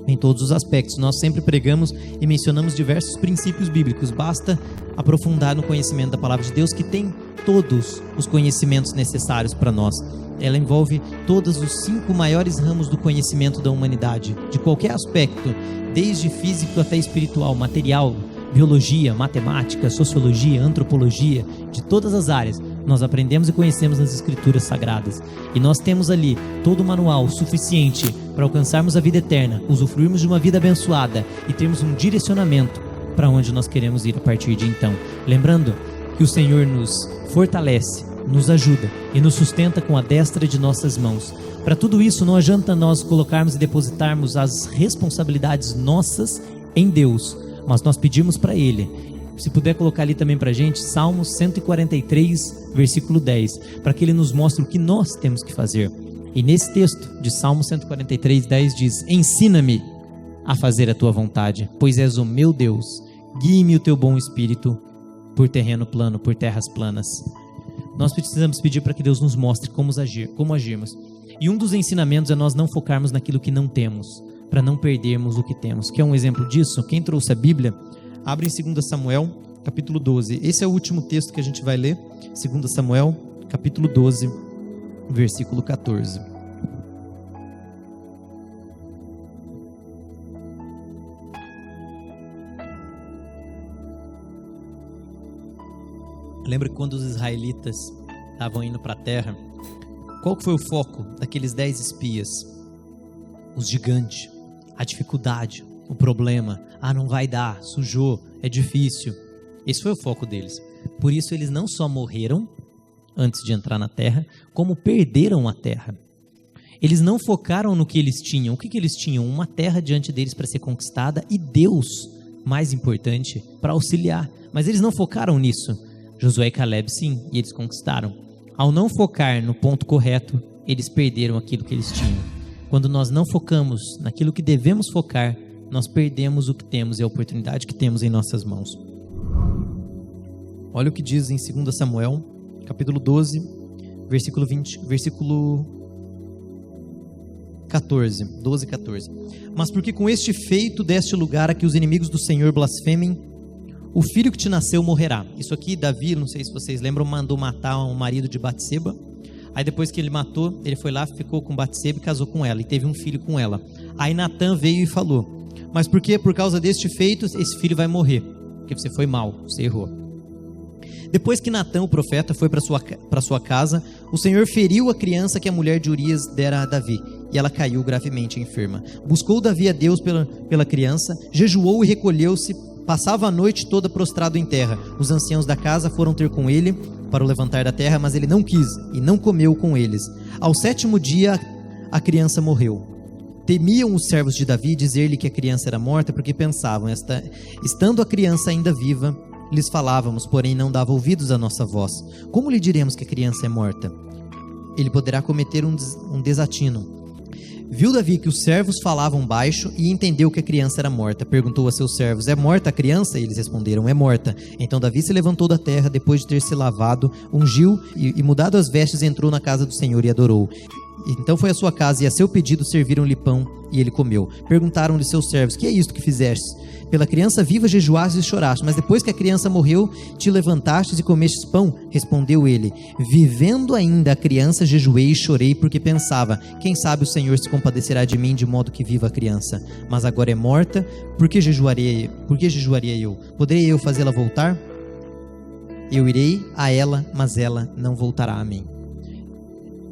Em todos os aspectos. Nós sempre pregamos e mencionamos diversos princípios bíblicos. Basta aprofundar no conhecimento da palavra de Deus, que tem todos os conhecimentos necessários para nós. Ela envolve todos os 5 maiores ramos do conhecimento da humanidade, de qualquer aspecto, desde físico até espiritual, material, biologia, matemática, sociologia, antropologia, de todas as áreas. Nós aprendemos e conhecemos nas Escrituras Sagradas. E nós temos ali todo o manual suficiente para alcançarmos a vida eterna, usufruirmos de uma vida abençoada e termos um direcionamento para onde nós queremos ir a partir de então. Lembrando que o Senhor nos fortalece, nos ajuda e nos sustenta com a destra de nossas mãos. Para tudo isso, não adianta nós colocarmos e depositarmos as responsabilidades nossas em Deus, mas nós pedimos para Ele. Se puder colocar ali também para a gente, Salmos 143, versículo 10, para que Ele nos mostre o que nós temos que fazer. E nesse texto de Salmo 143, 10 diz: ensina-me a fazer a tua vontade, pois és o meu Deus, guie-me o teu bom espírito por terreno plano, por terras planas. Nós precisamos pedir para que Deus nos mostre como agirmos. E um dos ensinamentos é nós não focarmos naquilo que não temos, para não perdermos o que temos. Quer um exemplo disso? Quem trouxe a Bíblia, abre em 2 Samuel, capítulo 12. Esse é o último texto que a gente vai ler. 2 Samuel, capítulo 12, versículo 14. Lembra que quando os israelitas estavam indo para a terra, qual que foi o foco daqueles 10 espias? Os gigantes. a dificuldade, o problema. Não vai dar, sujou, é difícil. Esse foi o foco deles. Por isso eles não só morreram antes de entrar na terra, como perderam a terra. Eles não focaram no que eles tinham. O que eles tinham? Uma terra diante deles para ser conquistada e Deus, mais importante, para auxiliar. Mas eles não focaram nisso. Josué e Caleb sim, e eles conquistaram. Ao não focar no ponto correto, eles perderam aquilo que eles tinham. Quando nós não focamos naquilo que devemos focar, nós perdemos o que temos e a oportunidade que temos em nossas mãos. Olha o que diz em 2 Samuel, capítulo 12, versículo 14, 12 e 14. Mas porque com este feito deste lugar a que os inimigos do Senhor blasfemem, o filho que te nasceu morrerá. Isso aqui, Davi, não sei se vocês lembram, mandou matar o marido de Batseba. Aí depois que ele matou, ele foi lá, ficou com Batseba e casou com ela, e teve um filho com ela. Aí Natã veio e falou: mas porque por causa deste feito, esse filho vai morrer, porque você foi mal, você errou. Depois que Natã, o profeta, foi para sua casa, o Senhor feriu a criança que a mulher de Urias dera a Davi, e ela caiu gravemente enferma. Buscou Davi a Deus pela criança, jejuou e recolheu-se, passava a noite toda prostrado em terra. Os anciãos da casa foram ter com ele para o levantar da terra, mas ele não quis e não comeu com eles. Ao 7º dia, a criança morreu. Temiam os servos de Davi dizer-lhe que a criança era morta, porque pensavam, estando a criança ainda viva, lhes falávamos, porém não dava ouvidos à nossa voz. Como lhe diremos que a criança é morta? Ele poderá cometer um desatino. Viu Davi que os servos falavam baixo e entendeu que a criança era morta. Perguntou a seus servos: é morta a criança? E eles responderam: é morta. Então Davi se levantou da terra, depois de ter se lavado, ungiu e mudado as vestes, entrou na casa do Senhor e adorou. Então foi à sua casa e a seu pedido serviram-lhe pão e ele comeu. Perguntaram-lhe seus servos: que é isto que fizeste? Pela criança viva jejuaste e choraste, mas depois que a criança morreu, te levantastes e comestes pão? Respondeu ele: vivendo ainda a criança, jejuei e chorei, porque pensava, quem sabe o Senhor se compadecerá de mim de modo que viva a criança. Mas agora é morta, por que jejuaria eu? Poderei eu fazê-la voltar? Eu irei a ela, mas ela não voltará a mim.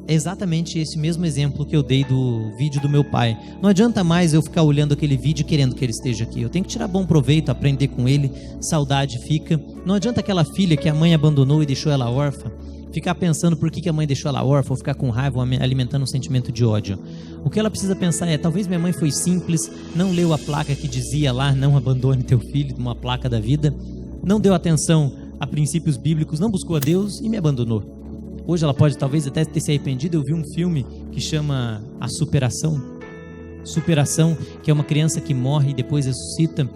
É exatamente esse mesmo exemplo que eu dei do vídeo do meu pai. Não adianta mais eu ficar olhando aquele vídeo querendo que ele esteja aqui. Eu tenho que tirar bom proveito, aprender com ele, saudade fica. Não adianta aquela filha que a mãe abandonou e deixou ela órfã, ficar pensando por que a mãe deixou ela órfã, ou ficar com raiva, ou alimentando um sentimento de ódio. O que ela precisa pensar é, talvez minha mãe foi simples, não leu a placa que dizia lá, não abandone teu filho, uma placa da vida, não deu atenção a princípios bíblicos, não buscou a Deus e me abandonou. Hoje ela pode talvez até ter se arrependido. Eu vi um filme que chama A Superação, que é uma criança que morre e depois ressuscita.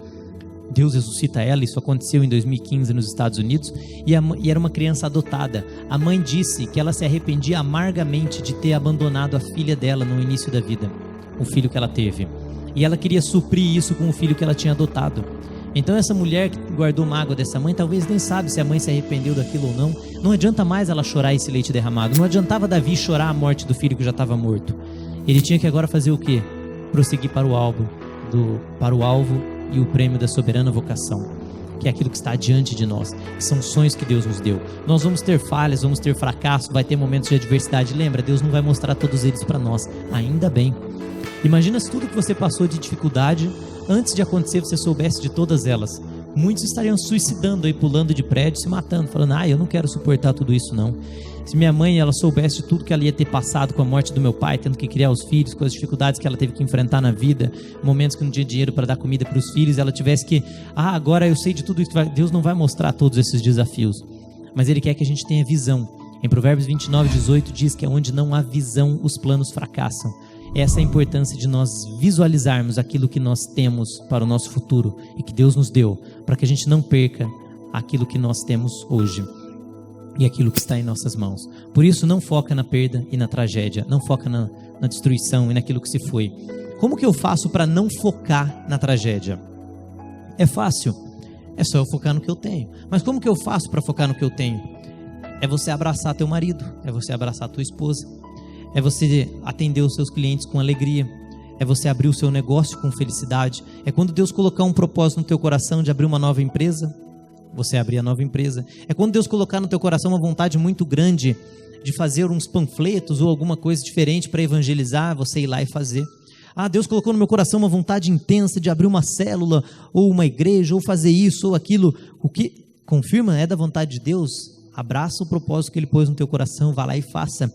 Deus ressuscita ela. Isso aconteceu em 2015 nos Estados Unidos, e era uma criança adotada. A mãe disse que ela se arrependia amargamente de ter abandonado a filha dela no início da vida, o filho que ela teve, e ela queria suprir isso com o filho que ela tinha adotado. Então essa mulher que guardou mágoa dessa mãe, talvez nem sabe se a mãe se arrependeu daquilo ou não. Não adianta mais ela chorar esse leite derramado. Não adiantava Davi chorar a morte do filho que já estava morto. Ele tinha que agora fazer o quê? Prosseguir para o alvo e o prêmio da soberana vocação, que é aquilo que está diante de nós, que são sonhos que Deus nos deu. Nós vamos ter falhas, vamos ter fracasso, vai ter momentos de adversidade. Lembra, Deus não vai mostrar todos eles para nós, ainda bem. Imagina se tudo que você passou de dificuldade, antes de acontecer, você soubesse de todas elas. Muitos estariam suicidando aí, pulando de prédio, se matando, falando: eu não quero suportar tudo isso não. Se minha mãe, ela soubesse de tudo que ela ia ter passado com a morte do meu pai, tendo que criar os filhos, com as dificuldades que ela teve que enfrentar na vida, momentos que não tinha dinheiro para dar comida para os filhos, ela tivesse que, agora eu sei de tudo isso, Deus não vai mostrar todos esses desafios, mas Ele quer que a gente tenha visão. Em Provérbios 29:18 diz que onde não há visão, os planos fracassam. Essa é a importância de nós visualizarmos aquilo que nós temos para o nosso futuro e que Deus nos deu, para que a gente não perca aquilo que nós temos hoje e aquilo que está em nossas mãos. Por isso, não foca na perda e na tragédia, não foca na destruição e naquilo que se foi. Como que eu faço para não focar na tragédia? É fácil, é só eu focar no que eu tenho. Mas como que eu faço para focar no que eu tenho? É você abraçar teu marido, é você abraçar tua esposa, é você atender os seus clientes com alegria, é você abrir o seu negócio com felicidade, é quando Deus colocar um propósito no teu coração de abrir uma nova empresa, você abrir a nova empresa, é quando Deus colocar no teu coração uma vontade muito grande de fazer uns panfletos ou alguma coisa diferente para evangelizar, você ir lá e fazer. Deus colocou no meu coração uma vontade intensa de abrir uma célula, ou uma igreja, ou fazer isso, ou aquilo. O que confirma é da vontade de Deus, abraça o propósito que Ele pôs no teu coração, vá lá e faça.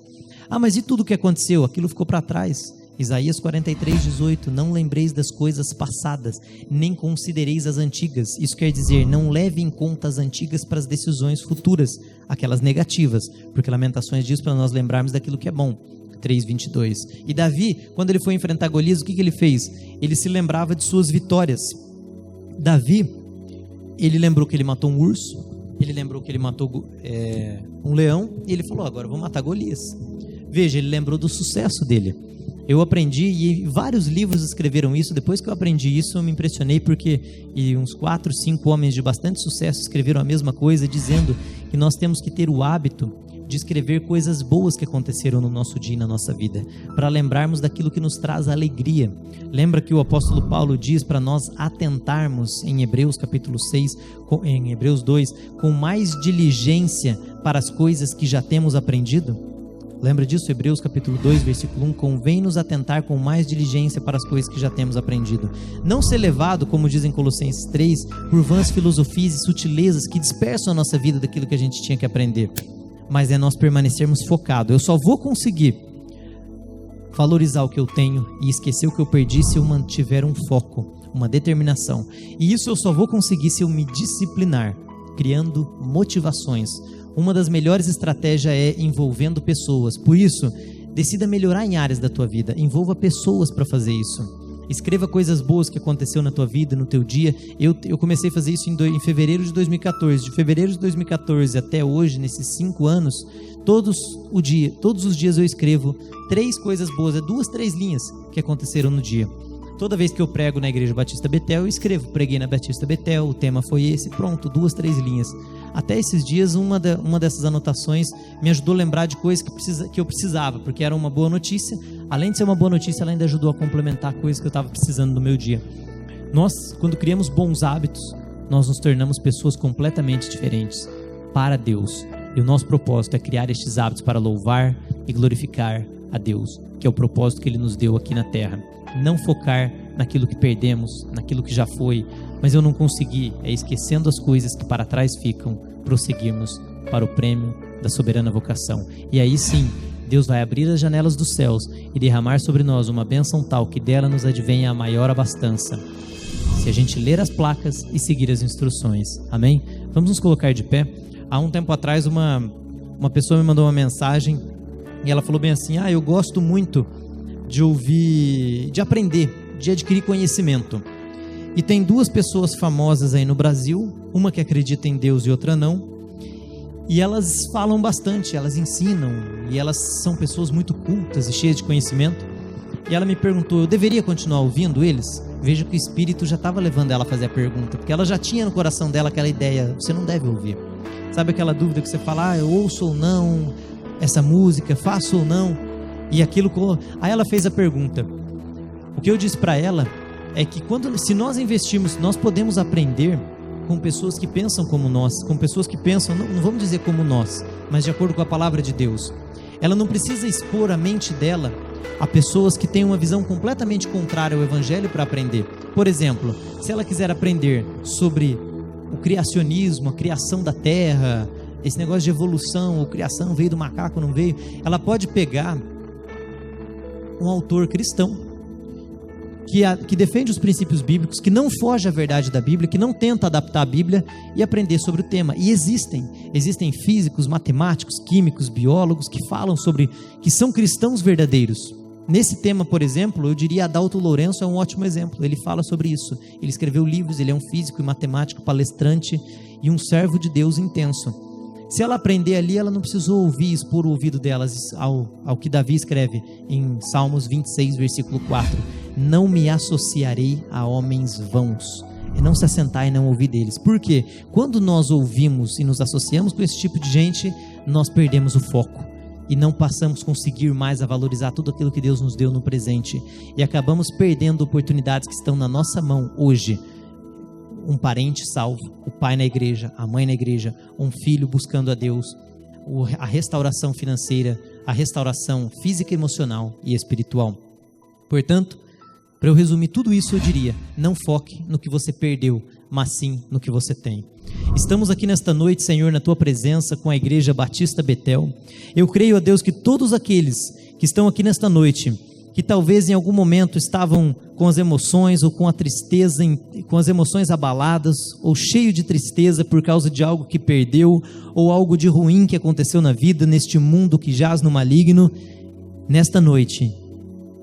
Mas e tudo o que aconteceu? Aquilo ficou para trás. Isaías 43:18, não lembreis das coisas passadas, nem considereis as antigas. Isso quer dizer, não leve em conta as antigas para as decisões futuras, aquelas negativas, porque Lamentações diz para nós lembrarmos daquilo que é bom. 3:22. E Davi, quando ele foi enfrentar Golias, o que ele fez? Ele se lembrava de suas vitórias. Davi, ele lembrou que ele matou um urso, ele lembrou que ele matou um leão, e ele falou, agora eu vou matar Golias. Veja, ele lembrou do sucesso dele. Eu aprendi, e vários livros escreveram isso. Depois que eu aprendi isso, eu me impressionei, porque uns 4, 5 homens de bastante sucesso escreveram a mesma coisa, dizendo que nós temos que ter o hábito de escrever coisas boas que aconteceram no nosso dia e na nossa vida, para lembrarmos daquilo que nos traz alegria. Lembra que o apóstolo Paulo diz para nós atentarmos em Hebreus capítulo 6, em Hebreus 2, com mais diligência para as coisas que já temos aprendido? Lembra disso? Hebreus capítulo 2, versículo 1, convém-nos atentar com mais diligência para as coisas que já temos aprendido. Não ser levado, como diz em Colossenses 3, por vãs filosofias e sutilezas que dispersam a nossa vida daquilo que a gente tinha que aprender. Mas é nós permanecermos focados. Eu só vou conseguir valorizar o que eu tenho e esquecer o que eu perdi se eu mantiver um foco, uma determinação. E isso eu só vou conseguir se eu me disciplinar, criando motivações. Uma das melhores estratégias é envolvendo pessoas. Por isso, decida melhorar em áreas da tua vida. Envolva pessoas para fazer isso. Escreva coisas boas que aconteceu na tua vida, no teu dia. Eu comecei a fazer isso em fevereiro de 2014. De fevereiro de 2014 até hoje, nesses 5 anos, todos os dias eu escrevo 3 coisas boas, 2, 3 linhas que aconteceram no dia. Toda vez que eu prego na Igreja Batista Betel, eu escrevo, preguei na Batista Betel, o tema foi esse, pronto, 2, 3 linhas. Até esses dias, uma dessas anotações me ajudou a lembrar de coisas que eu precisava, porque era uma boa notícia. Além de ser uma boa notícia, ela ainda ajudou a complementar coisas que eu estava precisando no meu dia. Nós, quando criamos bons hábitos, nós nos tornamos pessoas completamente diferentes para Deus. E o nosso propósito é criar estes hábitos para louvar e glorificar a Deus, que é o propósito que Ele nos deu aqui na terra. Não focar naquilo que perdemos, naquilo que já foi, mas eu não consegui, esquecendo as coisas que para trás ficam, prosseguirmos para o prêmio da soberana vocação. E aí sim, Deus vai abrir as janelas dos céus e derramar sobre nós uma bênção tal que dela nos advenha a maior abastança, se a gente ler as placas e seguir as instruções. Amém? Vamos nos colocar de pé. Há um tempo atrás uma pessoa me mandou uma mensagem e ela falou bem assim, eu gosto muito de ouvir, de aprender, de adquirir conhecimento. E tem 2 pessoas famosas aí no Brasil, uma que acredita em Deus e outra não, e elas falam bastante, elas ensinam, e elas são pessoas muito cultas e cheias de conhecimento. E ela me perguntou, eu deveria continuar ouvindo eles? Veja que o Espírito já estava levando ela a fazer a pergunta, porque ela já tinha no coração dela aquela ideia, você não deve ouvir. Sabe aquela dúvida que você fala, eu ouço ou não essa música, faço ou não? E aquilo, aí ela fez a pergunta. O que eu disse para ela é que se nós investirmos, nós podemos aprender com pessoas que pensam como nós, com pessoas que pensam, não vamos dizer como nós, mas de acordo com a palavra de Deus. Ela não precisa expor a mente dela a pessoas que têm uma visão completamente contrária ao Evangelho para aprender. Por exemplo, se ela quiser aprender sobre o criacionismo, a criação da terra, esse negócio de evolução, ou criação, veio do macaco, não veio, ela pode pegar um autor cristão que defende os princípios bíblicos, que não foge à verdade da Bíblia, que não tenta adaptar a Bíblia e aprender sobre o tema. E existem físicos, matemáticos, químicos, biólogos que falam sobre, que são cristãos verdadeiros. Nesse tema, por exemplo, eu diria Adalto Lourenço é um ótimo exemplo. Ele fala sobre isso. Ele escreveu livros, ele é um físico e matemático, palestrante e um servo de Deus intenso. Se ela aprender ali, ela não precisou ouvir, expor o ouvido delas ao que Davi escreve em Salmos 26, versículo 4. Não me associarei a homens vãos. E não se assentar e não ouvir deles. Por quê? Quando nós ouvimos e nos associamos com esse tipo de gente, nós perdemos o foco. E não passamos a conseguir mais a valorizar tudo aquilo que Deus nos deu no presente. E acabamos perdendo oportunidades que estão na nossa mão hoje. Um parente salvo, o pai na igreja, a mãe na igreja, um filho buscando a Deus, a restauração financeira, a restauração física, emocional e espiritual. Portanto, Para eu resumir tudo isso, eu diria: não foque no que você perdeu, mas sim no que você tem. Estamos aqui nesta noite, Senhor, na Tua presença com a Igreja Batista Betel. Eu creio, ó Deus, que todos aqueles que estão aqui nesta noite, que talvez em algum momento estavam com as emoções ou com a tristeza, com as emoções abaladas, ou cheio de tristeza por causa de algo que perdeu, ou algo de ruim que aconteceu na vida, neste mundo que jaz no maligno, nesta noite,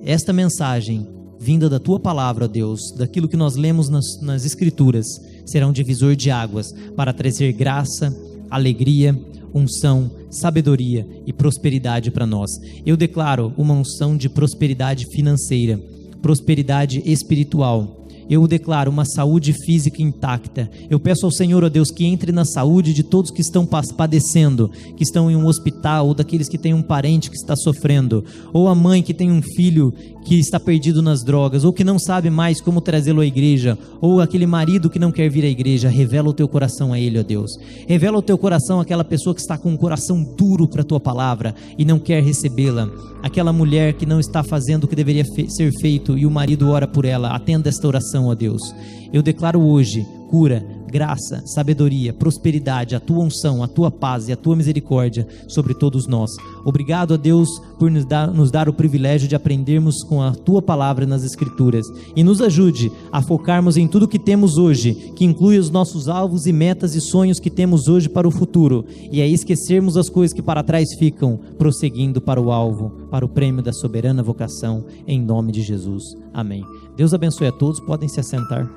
esta mensagem vinda da Tua palavra, ó Deus, daquilo que nós lemos nas Escrituras, será um divisor de águas para trazer graça, alegria, unção, sabedoria e prosperidade para nós. Eu declaro uma unção de prosperidade financeira, prosperidade espiritual. Eu declaro uma saúde física intacta. Eu peço ao Senhor, ó Deus, que entre na saúde de todos que estão padecendo, que estão em um hospital, ou daqueles que têm um parente que está sofrendo, ou a mãe que tem um filho que está perdido nas drogas, ou que não sabe mais como trazê-lo à igreja, ou aquele marido que não quer vir à igreja. Revela o Teu coração a ele, ó Deus. Revela o Teu coração àquela pessoa que está com um coração duro para a Tua palavra e não quer recebê-la. Aquela mulher que não está fazendo o que deveria ser feito e o marido ora por ela. Atenda esta oração, ó Deus. Eu declaro hoje cura, graça, sabedoria, prosperidade, a Tua unção, a Tua paz e a Tua misericórdia sobre todos nós. Obrigado, ó Deus, por nos dar o privilégio de aprendermos com a Tua palavra nas Escrituras, e nos ajude a focarmos em tudo que temos hoje, que inclui os nossos alvos e metas e sonhos que temos hoje para o futuro, e a esquecermos as coisas que para trás ficam, prosseguindo para o alvo, para o prêmio da soberana vocação, em nome de Jesus. Amém. Deus abençoe a todos, podem se assentar.